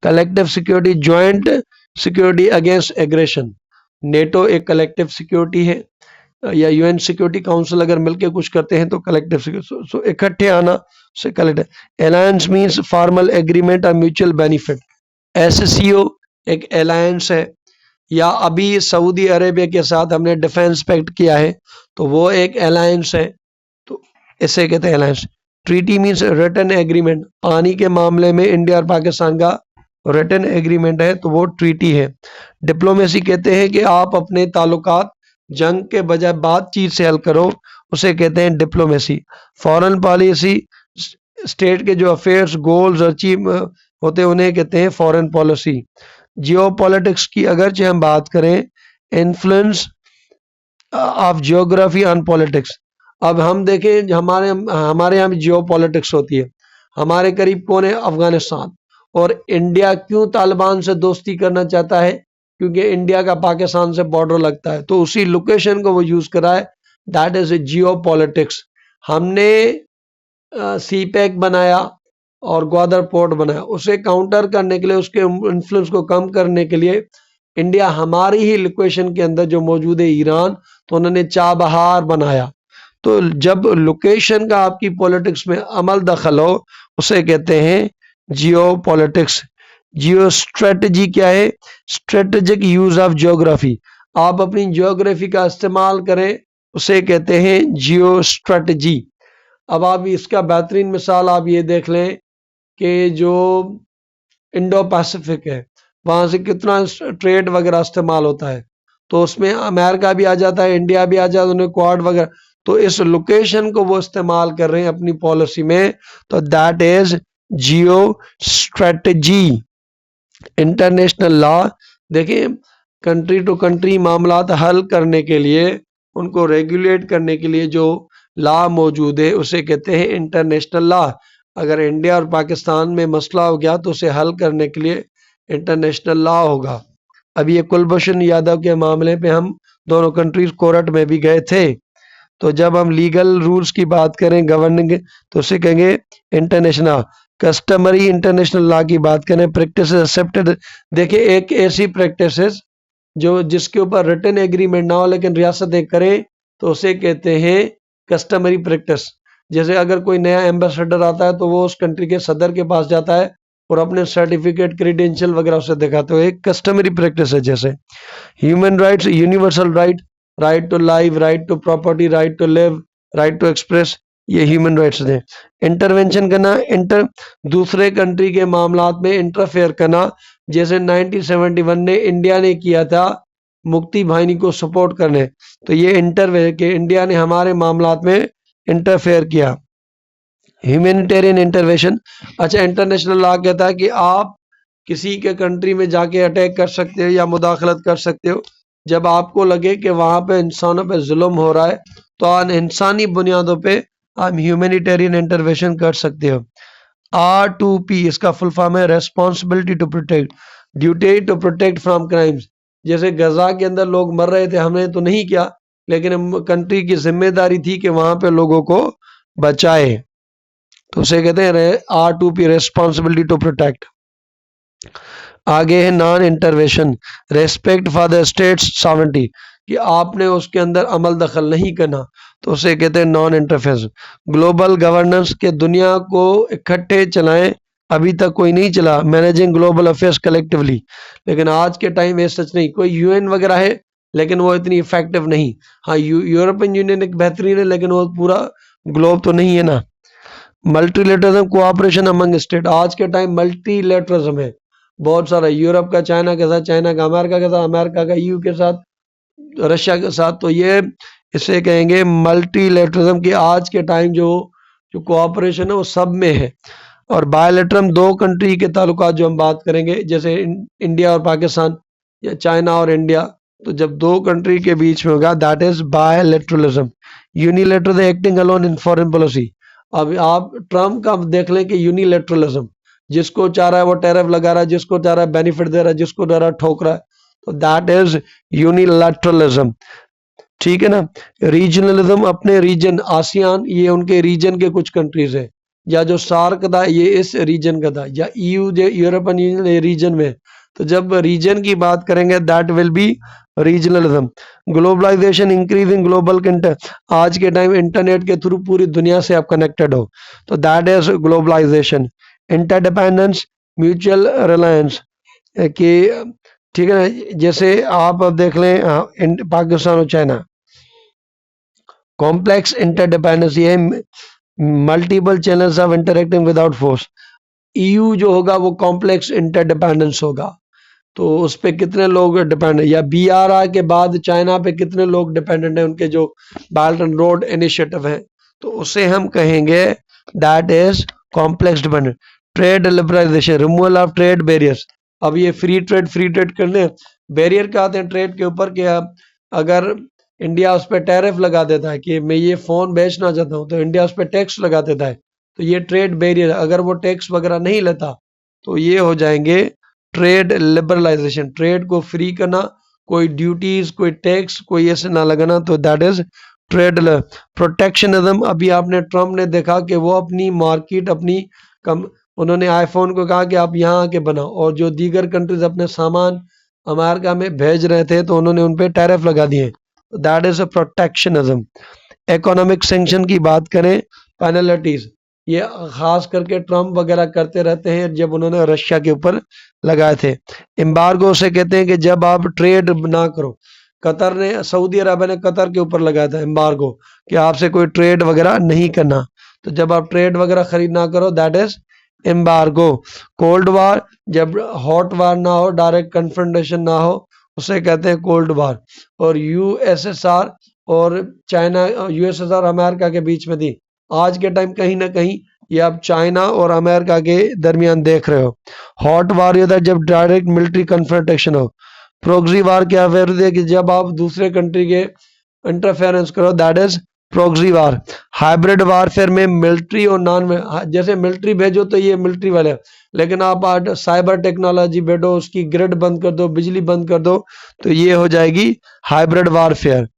Collective security, joint security against aggression. NATO एक कलेक्टिव सिक्योरिटी है, या यूएन सिक्योरिटी काउंसिल अगर मिलकर कुछ करते हैं तो कलेक्टिव सिक्योरिटी, सो इकट्ठे आना से collective. Alliance means formal agreement और म्यूचुअल बेनिफिट। एससीओ एक अलायंस है, या अभी सऊदी अरेबिया के साथ हमने डिफेंस पैक्ट किया है तो वो एक अलायंस है, तो इसे कहते हैं alliance. Treaty means written agreement, पानी के मामले में इंडिया और पाकिस्तान का रिटन एग्रीमेंट है तो वो ट्रीटी है। डिप्लोमेसी कहते हैं कि आप अपने ताल्लुकात जंग के बजाय बातचीत से हल करो, उसे कहते हैं डिप्लोमेसी। फॉरेन पॉलिसी, स्टेट के जो अफेयर्स, गोल्स अचीव होते हैं उन्हें कहते हैं फॉरेन पॉलिसी। जियोपॉलिटिक्स की अगरचे हम बात करें, influence of geography on politics. अब हम देखें हमारे यहाँ भी जियोपॉलिटिक्स होती है। हमारे करीब कौन है? अफगानिस्तान। और इंडिया क्यों तालिबान से दोस्ती करना चाहता है? क्योंकि इंडिया का पाकिस्तान से बॉर्डर लगता है, तो उसी लोकेशन को वो यूज करा है, दैट इज जियोपॉलिटिक्स। हमने सी पैक बनाया और ग्वादर पोर्ट बनाया, उसे काउंटर करने के लिए, उसके इन्फ्लुएंस को कम करने के लिए इंडिया हमारी ही लोकेशन के अंदर जो मौजूद है ईरान, तो उन्होंने चाबहार बनाया। तो जब लोकेशन का आपकी पॉलिटिक्स में अमल दखल हो उसे कहते हैं जियो पॉलिटिक्स। जियो स्ट्रेटजी क्या है? स्ट्रेटेजिक यूज ऑफ ज्योग्राफी, आप अपनी ज्योग्राफी का इस्तेमाल करें, उसे कहते हैं जियो स्ट्रेटजी। अब आप इसका बेहतरीन मिसाल आप ये देख लें कि जो इंडो पैसिफिक है वहां से कितना ट्रेड वगैरह इस्तेमाल होता है, तो उसमें अमेरिका भी आ जाता है, इंडिया भी आ जाता है, उन्हें क्वाड वगैरह, तो इस लोकेशन को वो इस्तेमाल कर रहे हैं अपनी पॉलिसी में, तो that is Jio strategy. International law, देखिए कंट्री टू कंट्री मामलात हल करने के लिए, उनको रेगुलेट करने के लिए जो लॉ मौजूद है उसे कहते हैं इंटरनेशनल लॉ। अगर इंडिया और पाकिस्तान में मसला हो गया तो उसे हल करने के लिए इंटरनेशनल लॉ होगा। अभी ये कुलभूषण यादव के मामले पे हम दोनों कंट्रीज कोर्ट में भी गए थे, तो जब हम लीगल रूल्स की बात करें गवर्निंग, तो उसे कहेंगे इंटरनेशनल। कस्टमरी इंटरनेशनल लॉ की बात करें, प्रैक्टिस एक्सेप्टेड। देखिए एक ऐसी प्रैक्टिस जो जिसके ऊपर रिटन एग्रीमेंट ना हो लेकिन रियासतें करें तो उसे कहते हैं कस्टमरी प्रैक्टिस। जैसे अगर कोई नया एम्बेसडर आता है तो वो उस कंट्री के सदर के पास जाता है और अपने सर्टिफिकेट, क्रीडेंशियल वगैरह उसे दिखाते हुए, एक कस्टमरी प्रैक्टिस है। जैसे human rights, universal right, right to life, right to property, right to live, right to express, ये ह्यूमन राइट्स हैं। इंटरवेंशन करना, दूसरे कंट्री के मामलात में इंटरफेयर करना, जैसे 1971 ने इंडिया ने किया था मुक्ति बाहिनी को सपोर्ट करने, तो ये इंटरफेयर के इंडिया ने हमारे मामलात में इंटरफेयर किया। ह्यूमैनिटेरियन इंटरवेंशन, अच्छा इंटरनेशनल लॉ कहता है कि आप किसी के कंट्री में जाके अटैक कर सकते हो या मुदाखलत कर सकते हो जब आपको लगे कि वहां पे इंसानों पे जुल्म हो रहा है, तो इंसानी बुनियादों पे आप ह्यूमैनिटेरियन इंटरवेंशन कर सकते हो। R2P इसका फुल फॉर्म है responsibility to protect, duty to protect from crimes. जैसे गजा के अंदर लोग मर रहे थे, हमने तो नहीं किया, लेकिन कंट्री की जिम्मेदारी थी कि वहां पे लोगों को बचाए, तो उसे कहते हैं R2P रेस्पॉन्सिबिलिटी टू प्रोटेक्ट। आगे है non intervention, respect for the state's sovereignty, कि आपने उसके अंदर अमल दखल नहीं करना, तो उसे कहते हैं नॉन इंटरफेरेंस। ग्लोबल गवर्नेंस के दुनिया को इकट्ठे चलाएं, अभी तक कोई नहीं चला, मैनेजिंग ग्लोबल अफेयर्स कलेक्टिवली, लेकिन आज के टाइम में सच नहीं, कोई यूएन वगैरह है लेकिन वो इतनी इफेक्टिव नहीं। हाँ यूरोपियन यूनियन एक बेहतरीन है लेकिन वो पूरा ग्लोब तो नहीं है ना। मल्टीलेटरलिज्म, कोऑपरेशन अमंग स्टेट, आज के टाइम मल्टीलेटरलिज्म है बहुत सारा, यूरोप का चाइना के साथ, चाइना का अमेरिका के साथ, अमेरिका का ईयू के साथ, रशिया के साथ, तो ये इसे कहेंगे मल्टीलेटरलिज्म की आज के टाइम जो कोऑपरेशन है वो सब में है। और बायलेटरम, दो कंट्री के ताल्लुकात जो हम बात करेंगे, जैसे इंडिया और पाकिस्तान या चाइना और इंडिया, तो जब दो कंट्री के बीच में होगा that is bilateralism. Unilateral acting alone in foreign policy, अब आप ट्रम्प का देख लें कि यूनिलेटरलिज्म, जिसको चाह रहा है वो टैरिफ लगा रहा है, जिसको चाह रहा है बेनिफिट दे रहा है, जिसको चाह रहा है ठोक रहा है, तो दैट इज यूनिलैटरलिज्म, ठीक है ना। रीजनलिज्म, अपने रीजन, आसियान ये उनके रीजन के कुछ कंट्रीज है, या जो सार्क था ये इस रीजन का था, या ईयू जो यूरोपियन यूनियन रीजन में। तो जब रीजन की बात करेंगे that will be regionalism. Globalization, increasing global आज के टाइम इंटरनेट के थ्रू पूरी दुनिया से आप कनेक्टेड हो, तो that is globalization. Interdependence, mutual reliance कि ठीक है ना, जैसे आप अब देख लें पाकिस्तान और चाइना, कॉम्प्लेक्स इंटरडिपेंडेंस, ये multiple channels of interacting without force. EU जो होगा वो कॉम्प्लेक्स इंटरडिपेंडेंस होगा, तो उस पे कितने लोग डिपेंड है, या बीआरआई के बाद चाइना पे कितने लोग डिपेंडेंट है, उनके जो बेल्ट एंड रोड इनिशिएटिव है, तो उसे हम कहेंगे that is complex dependent. Trade liberalization, removal of trade barriers. अब ये फ्री ट्रेड करने बैरियर क्या आते हैं ट्रेड के ऊपर, कि अब अगर इंडिया उस पर टैरिफ लगा देता है कि मैं ये फोन बेचना चाहता हूँ, तो इंडिया उस पर टैक्स लगा देता है, तो ये ट्रेड बैरियर। अगर वो टैक्स वगैरह नहीं लेता तो ये हो जाएंगे ट्रेड लिबरलाइजेशन, ट्रेड को फ्री करना, कोई ड्यूटीज, कोई टैक्स, कोई ऐसे ना लगाना, तो दैट इज ट्रेड। प्रोटेक्शनिज्म, अभी आपने ट्रम्प ने देखा कि वो अपनी मार्केट अपनी उन्होंने आईफोन को कहा कि आप यहाँ आके बनाओ, और जो दीगर कंट्रीज अपने सामान अमेरिका में भेज रहे थे तो उन्होंने उन पे टैरिफ लगा दिए, that is a protectionism. Economic sanction की बात करें, पेनल्टीज, ये खास करके ट्रम्प वगैरह करते रहते हैं, जब उन्होंने रशिया के ऊपर लगाए थे। एम्बार्गो से कहते हैं कि जब आप ट्रेड ना करो, कतर ने, सऊदी अरब ने कतर के ऊपर लगाया था एम्बार्गो कि आपसे कोई ट्रेड वगैरह नहीं करना, तो जब आप ट्रेड वगैरह खरीद ना करो that is embargo. Cold war, जब हॉट वार ना हो, डायरेक्ट कन्फ्रंटेशन ना हो, उसे कहते हैं कोल्ड वार। और यूएसएसआर और चाइना, यूएसएसआर अमेरिका के बीच में थी, आज के टाइम कहीं ना कहीं ये आप चाइना और अमेरिका के दरमियान देख रहे हो। हॉट वार ये था जब डायरेक्ट मिलिट्री कन्फ्रंटेशन हो। प्रोक्सी वार क्या विरोध है, कि जब आप दूसरे कंट्री के इंटरफेरेंस करो, that is proxy war. Hybrid warfare में मिलिट्री और नॉन, जैसे मिलिट्री भेजो तो ये मिलिट्री वाले, लेकिन आप आज साइबर टेक्नोलॉजी भेजो, उसकी ग्रिड बंद कर दो, बिजली बंद कर दो, तो ये हो जाएगी हाइब्रिड वारफेयर।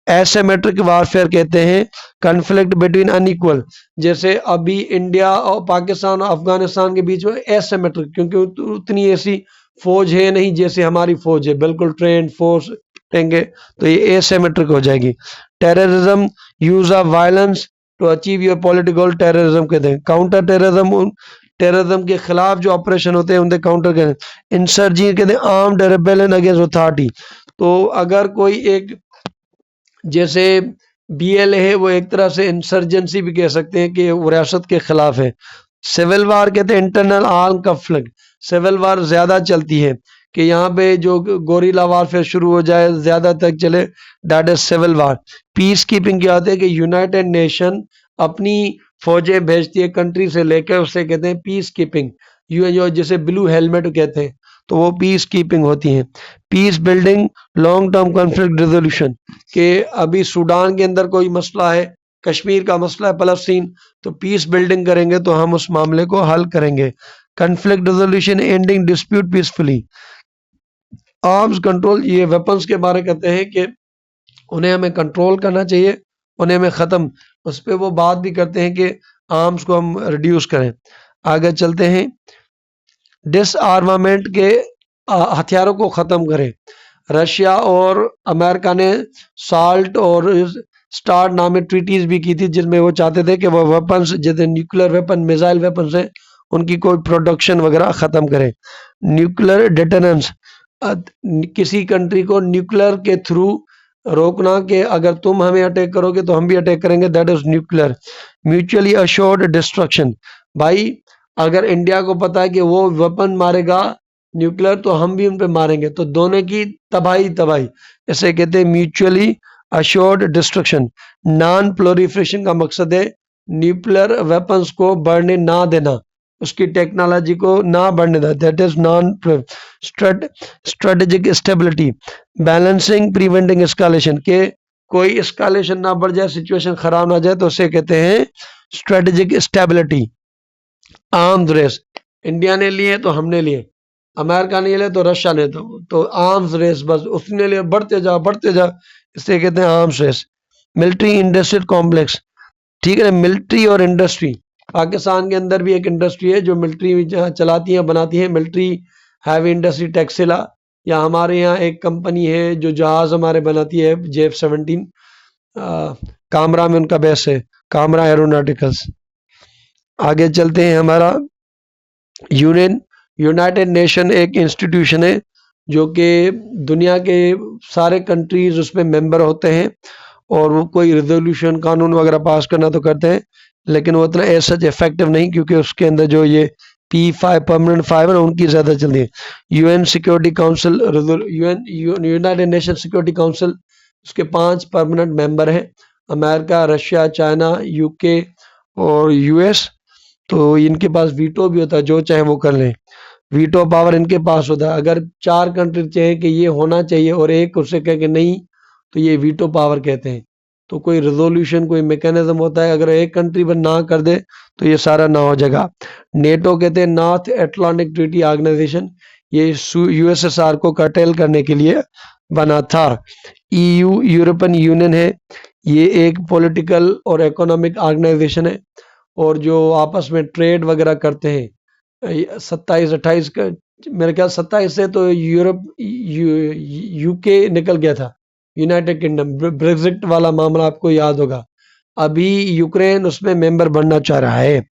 एसिमेट्रिक वारफेयर कहते हैं कन्फ्लिक्ट बिटवीन अनइक्वल, जैसे अभी इंडिया और पाकिस्तान और अफगानिस्तान के बीच में एसिमेट्रिक, क्योंकि उतनी ऐसी फौज है नहीं जैसे हमारी फौज है, बिल्कुल ट्रेंड फोर्स देंगे, तो ये एसिमेट्रिक हो जाएगी। Terrorism, use of violence to achieve your political, terrorism कहते हैं। काउंटर टेररिज्म, टेररिज्म के खिलाफ जो ऑपरेशन होते हैं उनके काउंटर कहते हैं। इंसर्जी कहते हैं आर्म्ड रेबेलियन अगेंस्ट अथॉरिटी, तो अगर कोई एक, जैसे बीएलए है, वो एक तरह से इंसर्जेंसी भी कह सकते हैं कि वो रियासत के खिलाफ है। सिविल वार कहते हैं internal arm conflict, civil war ज्यादा चलती है कि यहाँ पे जो गोरिल्ला वारफेयर शुरू हो जाए, ज्यादा तक चले, that is civil war. Peace keeping क्या होती है, कि यूनाइटेड नेशन अपनी फौजें भेजती है कंट्री से लेकर, उससे कहते हैं पीस कीपिंग। यूएनओ जिसे ब्लू हेलमेट कहते हैं, तो वो पीस कीपिंग होती है। Peace building, long term conflict resolution, के अभी सूडान के अंदर कोई मसला है, कश्मीर का मसला है, फलस्तीन, तो पीस बिल्डिंग करेंगे तो हम उस मामले को हल करेंगे। Conflict resolution, ending dispute peacefully. Arms control, ये वेपन्स के बारे कहते हैं कि उन्हें हमें कंट्रोल करना चाहिए, उन्हें हमें ख़त्म, उस पर वो बात भी करते हैं कि आर्म्स को हम रिड्यूस करें। आगे चलते हैं, डिसआर्मामेंट के हथियारों को ख़त्म करें। रशिया और अमेरिका ने साल्ट और स्टार्ट नामी ट्रीटीज भी की थी, जिसमें वो चाहते थे कि वो वेपन्स, जैसे न्यूक्लियर वेपन, मिसाइल वेपन्स हैं, उनकी कोई प्रोडक्शन वगैरह ख़त्म करें। न्यूक्लियर डिटरेंस, किसी कंट्री को न्यूक्लियर के थ्रू रोकना, कि अगर तुम हमें अटैक करोगे तो हम भी अटैक करेंगे, that is nuclear. Mutually assured destruction, भाई अगर इंडिया को पता है कि वो वेपन मारेगा न्यूक्लियर, तो हम भी उन पे मारेंगे, तो दोनों की तबाही तबाही, इसे कहते हैं mutually assured destruction. Non proliferation का मकसद है न्यूक्लियर वेपन्स को बढ़ने ना देना, उसकी टेक्नोलॉजी को ना बढ़ने देना, that is non. Strategic stability, balancing preventing escalation, के कोई एस्केलेशन ना बढ़ जाए, सिचुएशन खराब ना जाए, तो उसे कहते हैं strategic stability. Arms race, India ने लिए तो हमने लिए, अमेरिका ने लिए तो रशिया ने, तो आर्म्स रेस, बस उसने लिए, बढ़ते जाओ बढ़ते जाओ, इसे कहते हैं arms race. Military industrial complex, ठीक है, मिलिट्री और इंडस्ट्री, पाकिस्तान के अंदर भी एक इंडस्ट्री है जो मिलिट्री चलाती है, बनाती है, मिलिट्री हैवी इंडस्ट्री टेक्सिला, या हमारे यहाँ एक कंपनी है जो जहाज हमारे बनाती है JF-17, कामरा में उनका बेस है, कामरा एरोनॉटिकल्स। आगे चलते हैं, हमारा यूनाइटेड नेशन एक इंस्टीट्यूशन है जो कि दुनिया के सारे कंट्रीज उसमें मेंबर होते हैं, और वो कोई रेजोल्यूशन कानून वगैरह पास करना तो करते हैं, लेकिन वो इतना एज सच इफेक्टिव नहीं, क्योंकि उसके अंदर जो ये P5 परमानेंट 5 है उनकी ज़्यादा चलती है। UN security council, United nation security council, उसके 5 परमानेंट मेंबर हैं, अमेरिका, रशिया, चाइना, UK और US। तो इनके पास वीटो भी होता है, जो चाहे वो कर लें, वीटो पावर इनके पास होता है। अगर 4 कंट्री चाहे कि ये होना चाहिए और एक उससे कहे कि नहीं, तो ये वीटो पावर कहते हैं। तो कोई रेजोल्यूशन, कोई मैकेनिज्म होता है, अगर एक कंट्री पर ना कर दे तो ये सारा ना हो जाएगा। नेटो कहते हैं नॉर्थ एटलांटिक ट्रीटी ऑर्गेनाइजेशन, ये USSR को कर्टेल करने के लिए बना था। EU यूरोपियन यूनियन है, ये एक पॉलिटिकल और इकोनॉमिक ऑर्गेनाइजेशन है, और जो आपस में ट्रेड वगैरह करते हैं। 27-28 का मेरे ख्याल 27 से तो UK निकल गया था, यूनाइटेड किंगडम, ब्रेक्जिट वाला मामला आपको याद होगा। अभी यूक्रेन उसमें मेंबर बनना चाह रहा है।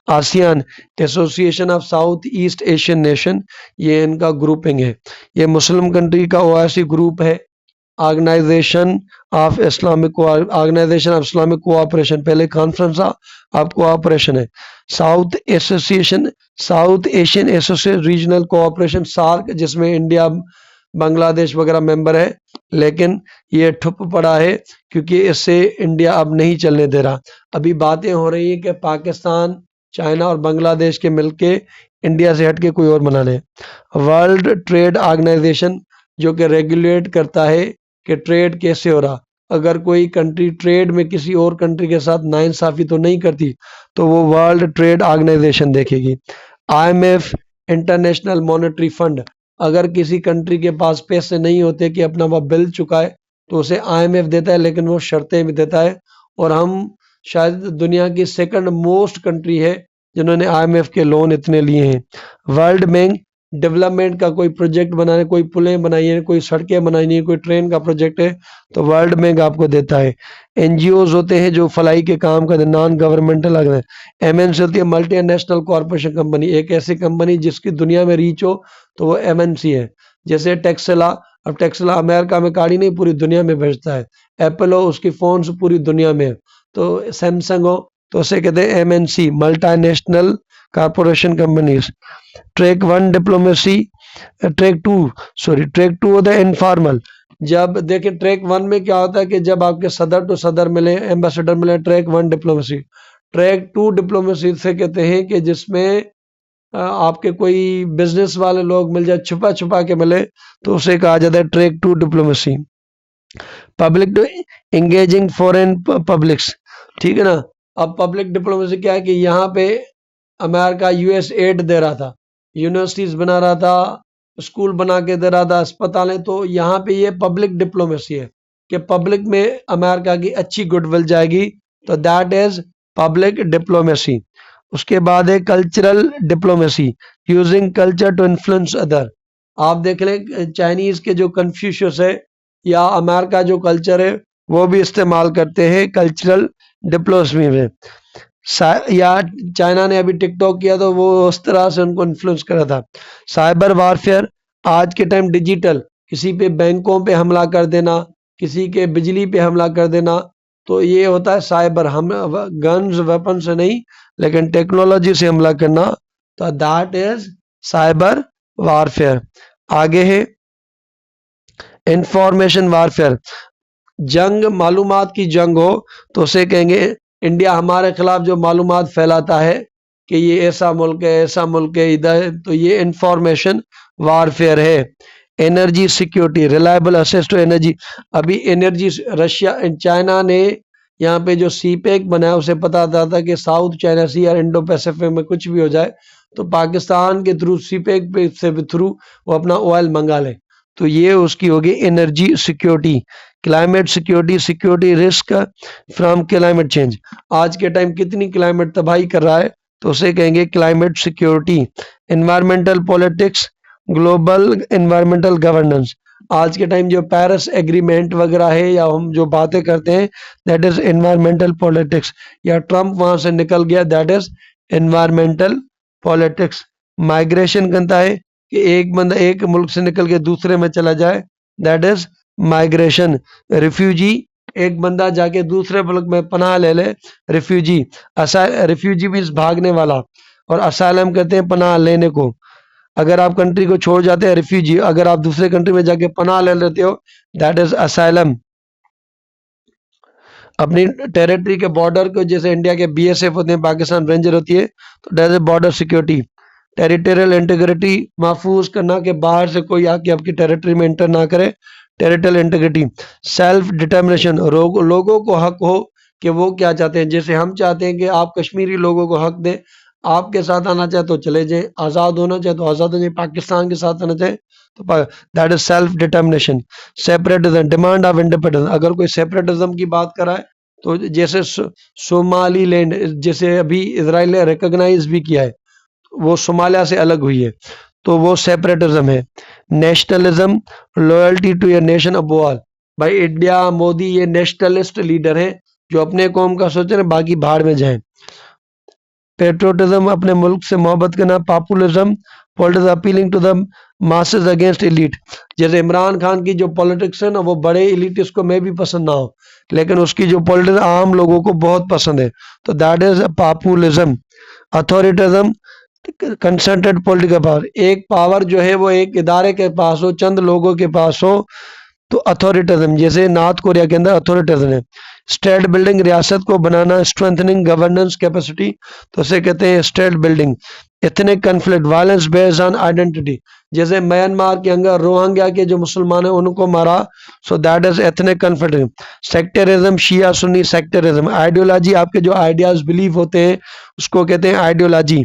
ASEAN, association of south east Asian nation, ये इनका ग्रुपिंग है, ये मुस्लिम कंट्री का OIC ग्रुप है। ऑर्गेनाइजेशन ऑफ इस्लामिक कोऑपरेशन, पहले कॉन्फ्रेंस था, अब कोऑपरेशन है। South Asian association regional cooperation, SAARC, जिसमें इंडिया, बांग्लादेश वगैरह मेंबर है, लेकिन ये ठुप पड़ा है क्योंकि इससे इंडिया अब नहीं चलने दे रहा। अभी बातें हो रही है कि पाकिस्तान, चाइना और बांग्लादेश के मिलके इंडिया से हटके कोई और बना ले। वर्ल्ड ट्रेड ऑर्गेनाइजेशन, जो कि रेगुलेट करता है कि ट्रेड कैसे हो रहा, अगर कोई कंट्री ट्रेड में किसी और कंट्री के साथ नाइंसाफी तो नहीं करती, तो वो वर्ल्ड ट्रेड ऑर्गेनाइजेशन देखेगी। IMF, इंटरनेशनल मॉनेटरी फंड, अगर किसी कंट्री के पास पैसे नहीं होते कि अपना वह बिल चुकाए, तो उसे IMF देता है, लेकिन वो शर्तें भी देता है, और हम शायद दुनिया की सेकंड मोस्ट कंट्री है जिन्होंने IMF के लोन इतने लिए हैं। वर्ल्ड बैंक, डेवलपमेंट का कोई प्रोजेक्ट बनाने, कोई पुलें बनाई है, कोई सड़कें बनाई है, कोई ट्रेन का प्रोजेक्ट है, तो वर्ल्ड बैंक आपको देता है। NGOs होते हैं जो फलाई के काम करते हैं, नॉन गवर्नमेंटल MNC होती है, मल्टी नेशनल कॉर्पोरेशन कंपनी, एक ऐसी कंपनी जिसकी दुनिया में रीच हो तो वो MNC है। जैसे टेक्सला, अब टेक्सला अमेरिका में गाड़ी नहीं पूरी दुनिया में भेजता है। एप्पल हो, उसकी फोन्स पूरी दुनिया में। तो सैमसंग हो, तो उसे कहते हैं MNC, multi national corporation companies. Track 1 diplomacy, track 2 होता है इनफॉर्मल। जब देखिए ट्रैक 1 में क्या होता है कि जब आपके सदर टू सदर मिले, एम्बेसडर मिले, ट्रैक 1 डिप्लोमेसी। ट्रैक 2 डिप्लोमेसी से कहते हैं कि जिसमें आपके कोई बिजनेस वाले लोग मिल जाए, छुपा छुपा के मिले, तो उसे कहा जाता है track 2 diplomacy. Public to engaging foreign publics, ठीक है ना। अब पब्लिक डिप्लोमेसी क्या है कि यहाँ पे अमेरिका US एड दे रहा था, यूनिवर्सिटीज बना रहा था, स्कूल बना के दे रहा था, अस्पतालें, तो यहाँ पे ये पब्लिक डिप्लोमेसी है कि पब्लिक में अमेरिका की अच्छी गुडविल जाएगी, तो दैट इज पब्लिक डिप्लोमेसी। उसके बाद है cultural diplomacy, using culture to influence other. आप देख लें चाइनीज के जो कन्फ्यूशियस है या अमेरिका जो कल्चर है वो भी इस्तेमाल करते हैं कल्चरल डिप्लोमेसी में। या चाइना ने अभी टिकटॉक किया तो वो उस तरह से उनको इन्फ्लुएंस करा था। साइबर वारफेयर, आज के टाइम डिजिटल, किसी पे बैंकों पे हमला कर देना, किसी के बिजली पे हमला कर देना, तो ये होता है साइबर, हम गन्स वेपन से नहीं लेकिन टेक्नोलॉजी से हमला करना, तो दैट इज साइबर वारफेयर। आगे है इंफॉर्मेशन वारफेयर, जंग, मालूमात की जंग हो तो उसे कहेंगे इंडिया हमारे खिलाफ जो मालूमात फैलाता है कि ये ऐसा मुल्क है, ऐसा मुल्क है इधर, तो ये इंफॉर्मेशन वारफेयर है। Energy security, reliable access to energy, अभी एनर्जी, रशिया चाइना ने यहाँ पे जो CPEC बनाया उसे पता था कि साउथ चाइना सी और इंडो पैसिफिक में कुछ भी हो जाए तो पाकिस्तान के थ्रू CPEC पे से थ्रू वो अपना ऑयल मंगा ले, तो ये उसकी होगी energy security. Climate security, security risk from climate change. आज के टाइम कितनी क्लाइमेट तबाही कर रहा है, तो उसे कहेंगे climate security. Environmental politics, global environmental governance. आज के टाइम जो पेरिस एग्रीमेंट वगैरह है या हम जो बातें करते हैं, दैट इज एनवायरमेंटल पॉलिटिक्स। या ट्रम्प वहां से निकल गया, that is environmental politics. Migration कहता है कि एक बंदा एक मुल्क से निकल के दूसरे में चला जाए, दैट इज माइग्रेशन। रिफ्यूजी, एक बंदा जाके दूसरे मुल्क में पनाह ले ले, रिफ्यूजी। रिफ्यूजी मीन्स भागने वाला, और असाइलम कहते हैं पनाह लेने को। अगर आप कंट्री को छोड़ जाते हैं रिफ्यूजी, अगर आप दूसरे कंट्री में जाके पनाह ले लेते हो, दैट इज असाइलम। अपनी टेरिटरी के बॉर्डर को, जैसे इंडिया के बीएसएफ होते हैं, पाकिस्तान रेंजर होती है, तो that is border security. Territorial integrity महफूज करना, कि बाहर से कोई आके आपकी टेरिटरी में इंटर ना करे, टेरिटोरियल इंटीग्रिटी। सेल्फ डिटर्मिनेशन, लोगों को हक हो कि वो क्या चाहते हैं। जैसे हम चाहते हैं कि आप कश्मीरी लोगों को हक दें, आपके साथ आना चाहे तो चले जाएं, आज़ाद होना चाहे तो आज़ाद हो जाए, पाकिस्तान के साथ आना चाहे तो, that is self determination. Separatism, demand of independence. अगर कोई सेपरेटिज्म की बात कराए, तो जैसे सोमाली लैंड, जैसे अभी इसराइल ने रिकॉग्नाइज भी किया है, वो सोमालिया से अलग हुई है, तो वो सेपरेटिज्म है। Nationalism, loyalty to your nation above all. भाई इंडिया, मोदी ये नेशनलिस्ट लीडर हैं जो अपने कौम का सोच रहे हैं, बाकी भाड़ में जाएं। पेट्रोटिज्म, अपने मुल्क से मोहब्बत करना। Populism, politics appealing to the masses against elite. जैसे इमरान खान की जो पॉलिटिक्स है ना, वो बड़े एलिटिस्ट को मैं भी पसंद ना हो, लेकिन उसकी जो पॉलिटिक्स आम लोगों को बहुत पसंद है, तो that is populism. Authoritarianism, concentrated political power. एक पावर जो है वो एक इदारे के पास हो, चंद लोगों के पास हो, तो अथॉरिटिज्म। जैसे नॉर्थ कोरिया के अंदर अथॉरिटिज्म है। स्टेट बिल्डिंग, रियासत को बनाना। स्ट्रेंथनिंग गवर्नेंस कैपेसिटी, तो उसे कहते हैं state building. Ethnic conflict, violence based on identity. जैसे म्यांमार के अंदर रोहिंग्या के जो मुसलमान हैं उनको मारा, so that is ethnic conflict. Sectarianism, Shia Sunni sectarianism. Ideology, आपके जो आइडियाज बिलीव होते हैं उसको कहते हैं आइडियोलॉजी।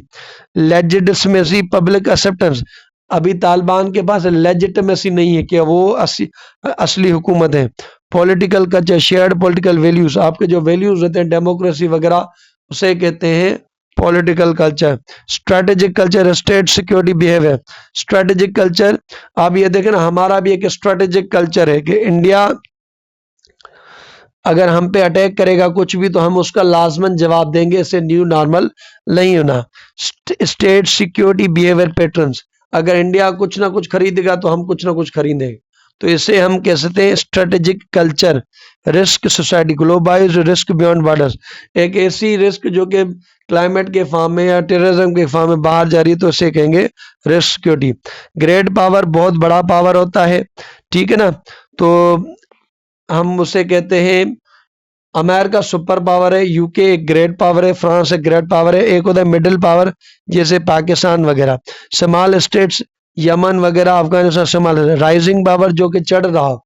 Legitimacy, public acceptance. अभी तालिबान के पास लेजिटिमेसी नहीं है कि वो असली हुकूमत है। Political culture, shared political values. आपके जो वैल्यूज होते हैं डेमोक्रेसी वगैरह, उसे कहते हैं political culture. Strategic culture, state security behaviour. Strategic culture, आप ये देखें ना, हमारा भी एक स्ट्रेटेजिक कल्चर है कि इंडिया अगर हम पे अटैक करेगा कुछ भी, तो हम उसका लाजमन जवाब देंगे, इससे न्यू नॉर्मल नहीं होना। स्टेट सिक्योरिटी बिहेवियर पैटर्न्स, अगर इंडिया कुछ ना कुछ खरीदेगा तो हम कुछ ना कुछ खरीदेंगे, तो इसे हम कह सकते हैं strategic culture. Risk society, globalised risk beyond borders. एक ऐसी रिस्क जो कि क्लाइमेट के फॉर्म में या टेररिज्म के फॉर्म में बाहर जा रही है, तो इसे कहेंगे रिस्क सिक्योरिटी। ग्रेट पावर, बहुत बड़ा पावर होता है, ठीक है ना, तो हम उसे कहते हैं, अमेरिका सुपर पावर है, यूके एक ग्रेट पावर है, फ्रांस एक ग्रेट पावर है, एक होता है मिडिल पावर जैसे पाकिस्तान वगैरह। स्मॉल स्टेट्स, यमन वगैरह, अफगानिस्तान स्मॉल। राइजिंग पावर, जो कि चढ़ रहा,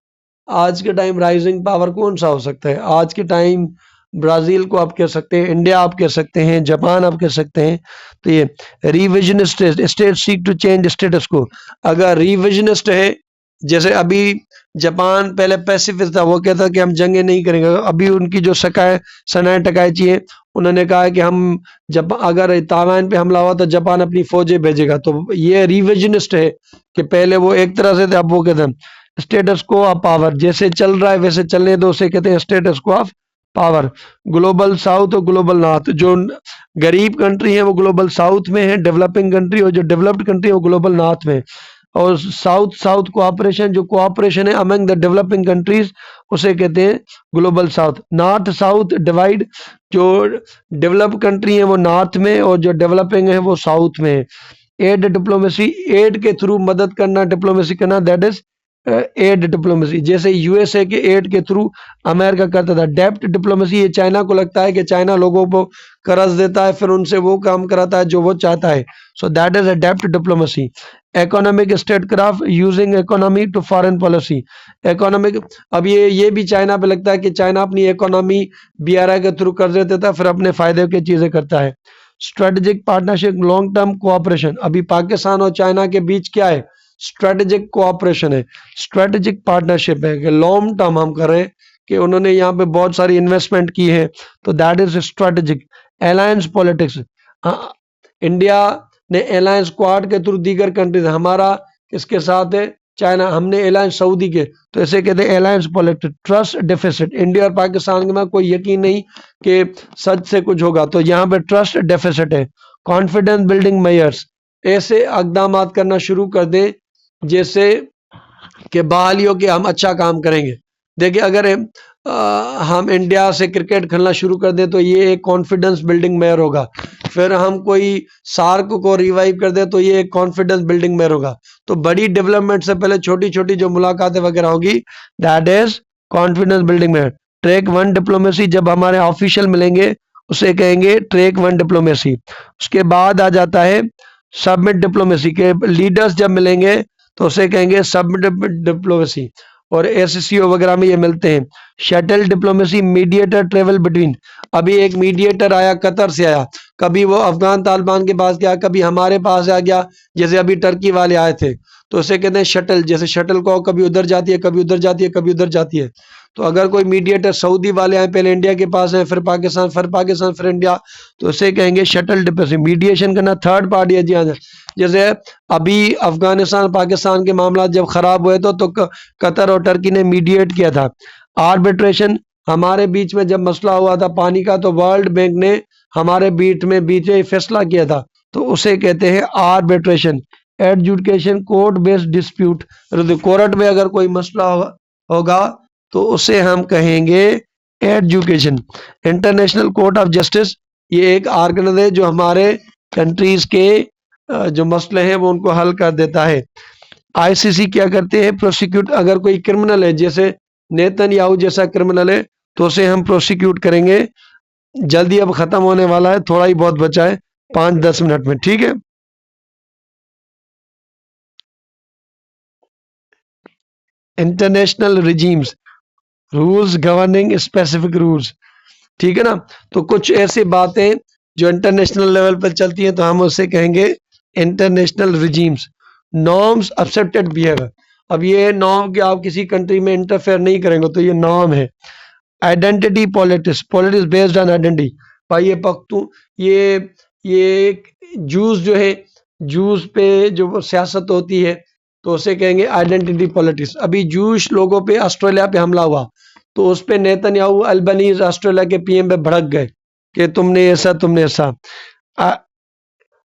आज के टाइम राइजिंग पावर कौन सा हो सकता है? आज के टाइम ब्राजील को आप कह सकते हैं, इंडिया आप कह सकते हैं, जापान आप कह सकते हैं। तो ये revisionist, state seek to change status quo. अगर रिविजनिस्ट है, जैसे अभी जापान पहले पैसिफिस्ट था, वो कहता कि हम जंगे नहीं करेंगे। अभी उनकी जो सनाए टकाइची है, उन्होंने कहा कि हम जब अगर ताइवान पे हमला हुआ तो जापान अपनी फौजें भेजेगा। तो ये रिविजनिस्ट है कि पहले वो एक तरह से थे, अब वो कहते हैं स्टेटस को ऑफ पावर, जैसे चल रहा है वैसे चलने दो, उसे कहते हैं स्टेटस को ऑफ पावर। ग्लोबल साउथ और ग्लोबल नॉर्थ, जो गरीब कंट्री है वो ग्लोबल साउथ में है, डेवलपिंग कंट्री, और जो डेवलप्ड कंट्री है वो ग्लोबल नॉर्थ में। और साउथ साउथ कोऑपरेशन, जो कोऑपरेशन है अमंग द डेवलपिंग कंट्रीज, उसे कहते हैं global south. North south divide, जो डेवलप कंट्री है वो नॉर्थ में और जो डेवलपिंग है वो साउथ में। एड डिप्लोमेसी, एड के थ्रू मदद करना, डिप्लोमेसी करना, दैट इज एड डिप्लोमेसी। जैसे यूएसए के एड के थ्रू अमेरिका करता था। डेप्ट डिप्लोमेसी, ये चाइना को लगता है कि चाइना लोगों को कर्ज देता है, फिर उनसे वो काम कराता है जो वो चाहता है, सो दैट इज अ डेप्ट diplomacy. Economic statecraft, using economy to foreign policy. Economic, अब ये भी चाइना पे लगता है कि चाइना अपनी इकोनॉमी बीआरआई के थ्रू कर्ज देता है, फिर अपने फायदे की चीजें करता है। Strategic partnership, long term cooperation. अभी पाकिस्तान और चाइना के बीच क्या है? स्ट्रेटेजिक कोऑपरेशन है, स्ट्रेटेजिक पार्टनरशिप है कि लॉन्ग टर्म हम कर रहे हैं, कि उन्होंने यहाँ पे बहुत सारी इन्वेस्टमेंट की है, तो that is strategic. Alliance politics, India ने अलायंस क्वाड के थ्रू दीगर कंट्रीज, हमारा किसके साथ है, चाइना, हमने अलायंस सऊदी के, तो इसे कहते हैं alliance politics. Trust deficit, India और पाकिस्तान में कोई यकीन नहीं कि सच से कुछ होगा, तो यहाँ पे ट्रस्ट डेफिसिट है। कॉन्फिडेंस बिल्डिंग मेजर्स, ऐसे इकदाम करना शुरू कर दें जैसे कि बहाली हो कि हम अच्छा काम करेंगे। देखिए अगर हम इंडिया से क्रिकेट खेलना शुरू कर दें तो ये एक कॉन्फिडेंस बिल्डिंग मेयर होगा। फिर हम कोई सार्क को रिवाइव कर दें तो ये एक कॉन्फिडेंस बिल्डिंग मेयर होगा। तो बड़ी डेवलपमेंट से पहले छोटी छोटी जो मुलाकातें वगैरह होगी, that is confidence building mayor. Track one diplomacy, जब हमारे ऑफिशियल मिलेंगे उसे कहेंगे ट्रैक वन डिप्लोमेसी। उसके बाद आ जाता है सबमिट डिप्लोमेसी, के लीडर्स जब मिलेंगे तो उसे कहेंगे सबमिट डिप्लोमेसी, और एससीओ वगैरह में ये मिलते हैं। Shuttle diplomacy, mediator travel between, अभी एक मीडिएटर आया कतर से आया, कभी वो अफगान तालिबान के पास गया, कभी हमारे पास आ गया, जैसे अभी टर्की वाले आए थे, तो उसे कहते हैं शटल। जैसे शटल को कभी उधर जाती है, कभी उधर जाती है, कभी उधर जाती है। तो अगर कोई मीडिएटर सऊदी वाले आए, पहले इंडिया के पास है, फिर पाकिस्तान, फिर इंडिया, तो उसे कहेंगे शटल डिप्लोमेसी। मीडिएशन करना थर्ड पार्टी है जी। हाँ, जैसे अभी अफगानिस्तान पाकिस्तान के मामला जब खराब हुए तो कतर और टर्की ने मीडिएट किया था। आर्बिट्रेशन, हमारे बीच में जब मसला हुआ था पानी का, तो वर्ल्ड बैंक ने हमारे बीच में फैसला किया था, तो उसे कहते हैं arbitration. Adjudication, court based dispute, court में अगर कोई मसला होगा तो उसे हम कहेंगे adjudication. International court of justice, ये एक ऑर्गन है जो हमारे कंट्रीज के जो मसले हैं वो उनको हल कर देता है। आईसीसी क्या करते हैं, प्रोसिक्यूट, अगर कोई क्रिमिनल है, जैसे नेतन्याहू जैसा क्रिमिनल है, तो उसे हम प्रोसिक्यूट करेंगे। जल्दी अब खत्म होने वाला है, थोड़ा ही बहुत बचा है, 5-10 मिनट में, ठीक है। International regimes, rules governing specific rules, ठीक है ना। तो कुछ ऐसी बातें जो इंटरनेशनल लेवल पर चलती हैं तो हम उसे कहेंगे international regimes. Norms accepted behaviour, अब ये नॉर्म कि आप किसी कंट्री में इंटरफेयर नहीं करेंगे, तो ये नॉर्म है। Identity politics, politics based on identity, भाई ये पख्तू, ये जूस जो है, जूस पे जो सियासत होती है तो उसे कहेंगे आइडेंटिटी पॉलिटिक्स। अभी जूश लोगों पे ऑस्ट्रेलिया पे हमला हुआ, तो उस पे नेतन्याहू अल्बनीज ऑस्ट्रेलिया के पीएम पे भड़क गए कि तुमने ऐसा, तुमने ऐसा।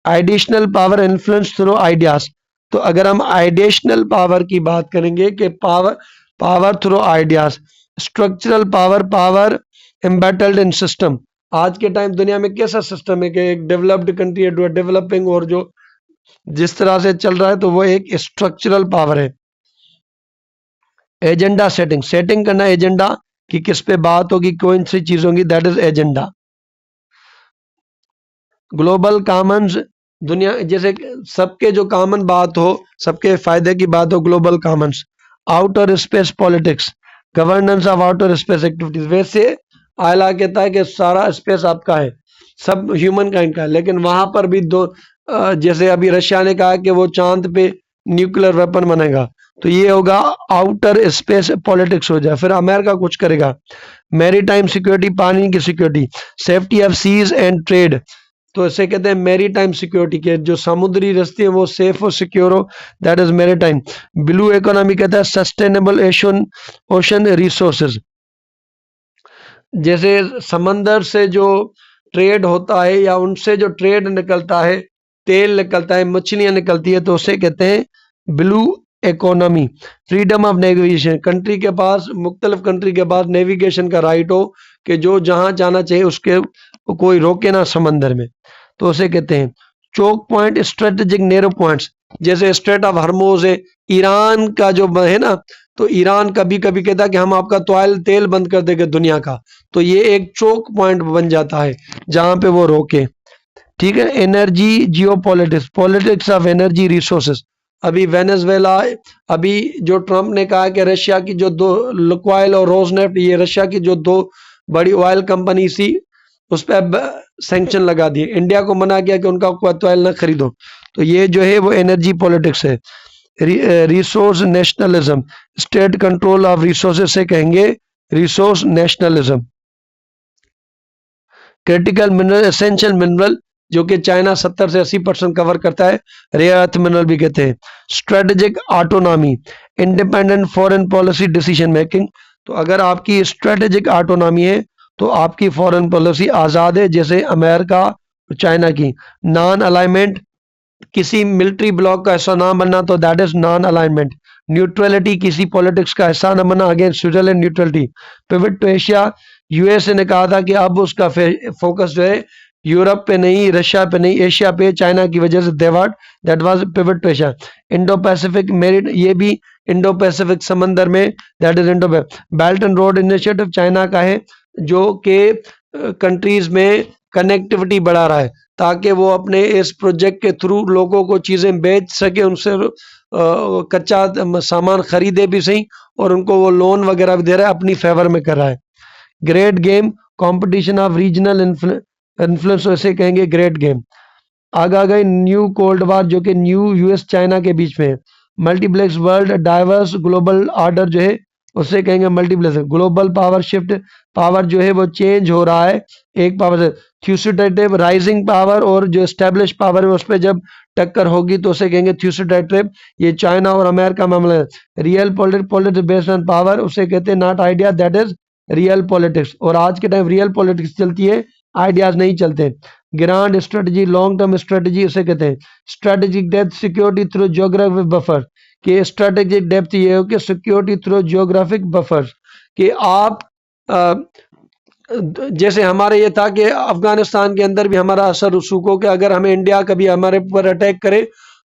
आइडिशनल पावर इन्फ्लुएंस थ्रू आइडियाज, तो अगर हम आइडिशनल पावर की बात करेंगे कि power through ideas. Structural power, power embedded in system, आज के टाइम दुनिया में कैसा सिस्टम है कि एक डेवलप्ड कंट्री है, डेवलपिंग, और जो जिस तरह से चल रहा है, तो वो एक स्ट्रक्चरल पावर है। एजेंडा सेटिंग, सेटिंग करना एजेंडा कि किस पे बात होगी, कौन सी चीज होगी, that is agenda. Global Commons, दुनिया जैसे सबके जो कॉमन बात हो, सबके फायदे की बात हो, global Commons. Outer space politics, governance of outer space activities, वैसे आयला कहता है कि सारा स्पेस आपका है, सब ह्यूमन काइंड का है, लेकिन वहां पर भी जैसे अभी रशिया ने कहा कि वो चांद पे न्यूक्लियर वेपन बनेगा, तो ये होगा आउटर स्पेस पॉलिटिक्स हो जाए। फिर अमेरिका कुछ करेगा। मैरीटाइम सिक्योरिटी, पानी की security. Safety of seas and trade, तो इसे कहते हैं मैरी टाइम सिक्योरिटी, के जो समुद्री रास्ते हैं वो सेफ और सिक्योर हो, that is maritime. Blue economy कहता है सस्टेनेबल ओशन रिसोर्सेज, जैसे समंदर से जो ट्रेड होता है या उनसे जो ट्रेड निकलता है, तेल निकलता है, मछलियां निकलती है, तो उसे कहते हैं blue economy. Freedom of navigation, country के पास, मुख्तलिफ कंट्री के पास नेविगेशन का राइट हो कि जो जहां जाना चाहिए उसके कोई रोके ना समंदर में, तो उसे कहते हैं choke point. Strategic narrow points, जैसे स्ट्रेट ऑफ हर्मोज है, ईरान का जो है ना, तो ईरान कभी कभी कहता है कि हम आपका तेल बंद कर देंगे दुनिया का, तो ये एक चोक पॉइंट बन जाता है जहां पे वो रोके, ठीक है। Energy Jio politics, politics of energy resources, अभी वेनेजुएला, अभी जो ट्रंप ने कहा कि रशिया की जो 2 लुक्वाइल और रोजनेफ्ट, ये रशिया की जो 2 बड़ी ऑयल कंपनी थी, उस पर सैंक्शन लगा दिए, इंडिया को मना किया कि उनका ऑयल ना खरीदो, तो ये जो है वो एनर्जी पॉलिटिक्स है। Resource nationalism, state control of resources से कहेंगे resource nationalism. Critical mineral, essential mineral जो कि चाइना 70 से 80% कवर करता है, रेयर अर्थ मिनरल भी कहते हैं। Strategic autonomy, independent foreign policy decision making. तो अगर आपकी स्ट्रेटेजिक ऑटोनॉमी है तो आपकी फॉरेन पॉलिसी आज़ाद है, जैसे अमेरिका चाइना की। नॉन अलाइनमेंट, किसी मिलिट्री ब्लॉक का हिस्सा ना बनना, तो that is non alignment. Neutrality, किसी पॉलिटिक्स का हिस्सा न बनना, again Switzerland neutrality. Pivot to Asia, USA ने कहा था कि अब उसका फोकस जो है यूरोप पे नहीं, रशिया पे नहीं, एशिया पे, चाइना की वजह से that was pivot to Asia. Indo Pacific merit, ये भी इंडो पैसिफिक समंदर में, that is Indo belt and road initiative China का है, जो कि कंट्रीज में कनेक्टिविटी बढ़ा रहा है ताकि वो अपने इस प्रोजेक्ट के थ्रू लोगों को चीजें बेच सके, उनसे कच्चा सामान खरीदे भी सही, और उनको वो लोन वगैरह भी दे रहा है, अपनी फेवर में कर रहा है। Great game, competition of regional influence, वैसे कहेंगे ग्रेट गेम। आगे आ गए न्यू कोल्ड वार, जो कि न्यू यूएस चाइना के बीच में है। Multiplex world, diverse global order जो है उससे कहेंगे multiplex. Global power shift, power जो है वो चेंज हो रहा है एक पावर से। थ्यूसिडेटिव, राइजिंग पावर और जो एस्टेब्लिश पावर है उस पर जब टक्कर होगी तो उसे कहेंगे थ्यूसिडेटिव। ये चाइना और अमेरिका मामला है। Real politics based on power, उसे कहते हैं not idea, that is real politics. और आज के टाइम रियल पॉलिटिक्स चलती है, आइडियाज नहीं चलते। Grand strategy, long term strategy उसे कहते हैं। Strategic depth, security through geographic buffer, कि स्ट्रेटेजिक डेप्थ ये हो कि सिक्योरिटी थ्रू जियोग्राफिक बफर्स, कि आप जैसे हमारे ये था कि अफगानिस्तान के अंदर भी हमारा असर रसूख हो कि अगर हमें इंडिया कभी हमारे ऊपर अटैक करे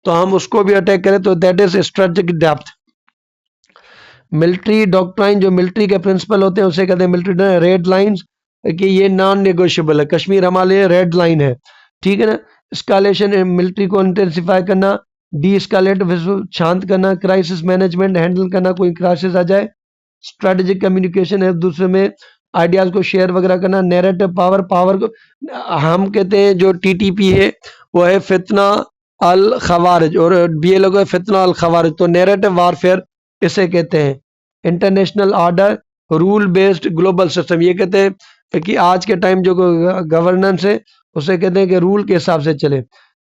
तो हम उसको भी अटैक करें, तो that is strategic depth. Military doctrine, जो मिलिट्री के प्रिंसिपल होते हैं उसे कहते हैं मिलिट्री रेड लाइंस, कि ये नॉन नेगोशिएबल है। कश्मीर हमारे लिए रेड लाइन है, ठीक है ना। एस्केलेशन, मिलिट्री को इंटेंसिफाई करना। डी एस्केलेट, शांत करना। क्राइसिस मैनेजमेंट, हैंडल करना, कोई क्राइसिस आ जाए। स्ट्रेटेजिक कम्युनिकेशन है, दूसरे में आइडियाज को शेयर वगैरह करना। नैरेटिव पावर, पावर को हम कहते हैं जो टीटीपी है वो है फितना अल खवारिज, और बीए लोग फितना अल खवारिज, तो नैरेटिव वारफेयर इसे कहते हैं। International order, rule based global system, ये कहते हैं कि आज के टाइम जो गवर्नेंस है उसे कहते हैं कि रूल के हिसाब से चले।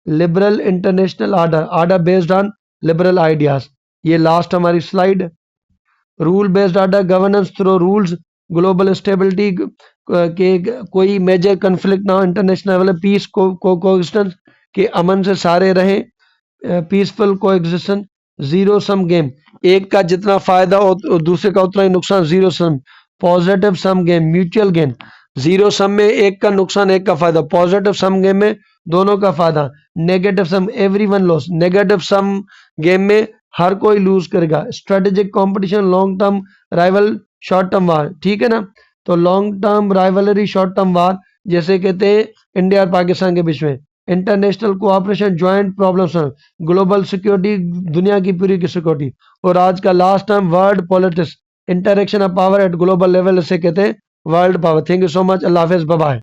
Liberal international order, order based on liberal ideas. ये लास्ट हमारी slide. Rule based order, governance through rules, global stability, के कोई मेजर कन्फ्लिक्ट ना हो, इंटरनेशनल लेवल पीस कोएग्जिस्टेंस, के अमन से सारे रहें, peaceful coexistence. Zero sum game, एक का जितना फायदा हो दूसरे का उतना ही नुकसान, zero sum. Positive sum game, mutual gain, zero sum में एक का नुकसान एक का फायदा, पॉजिटिव सम गेम में दोनों का फायदा। Negative sum, everyone loss, negative sum game में हर कोई लूज करेगा। Strategic competition, long term rival, short term war, ठीक है ना। तो long term rivalry, short term war, जैसे कहते हैं इंडिया और पाकिस्तान के बीच में। International cooperation, joint problems, global security, दुनिया की पूरी की सिक्योरिटी। और आज का last term world politics, interaction of power at global level, इसे कहते हैं world power. Thank you so much, अल्लाह हाफिज, बाय बाय।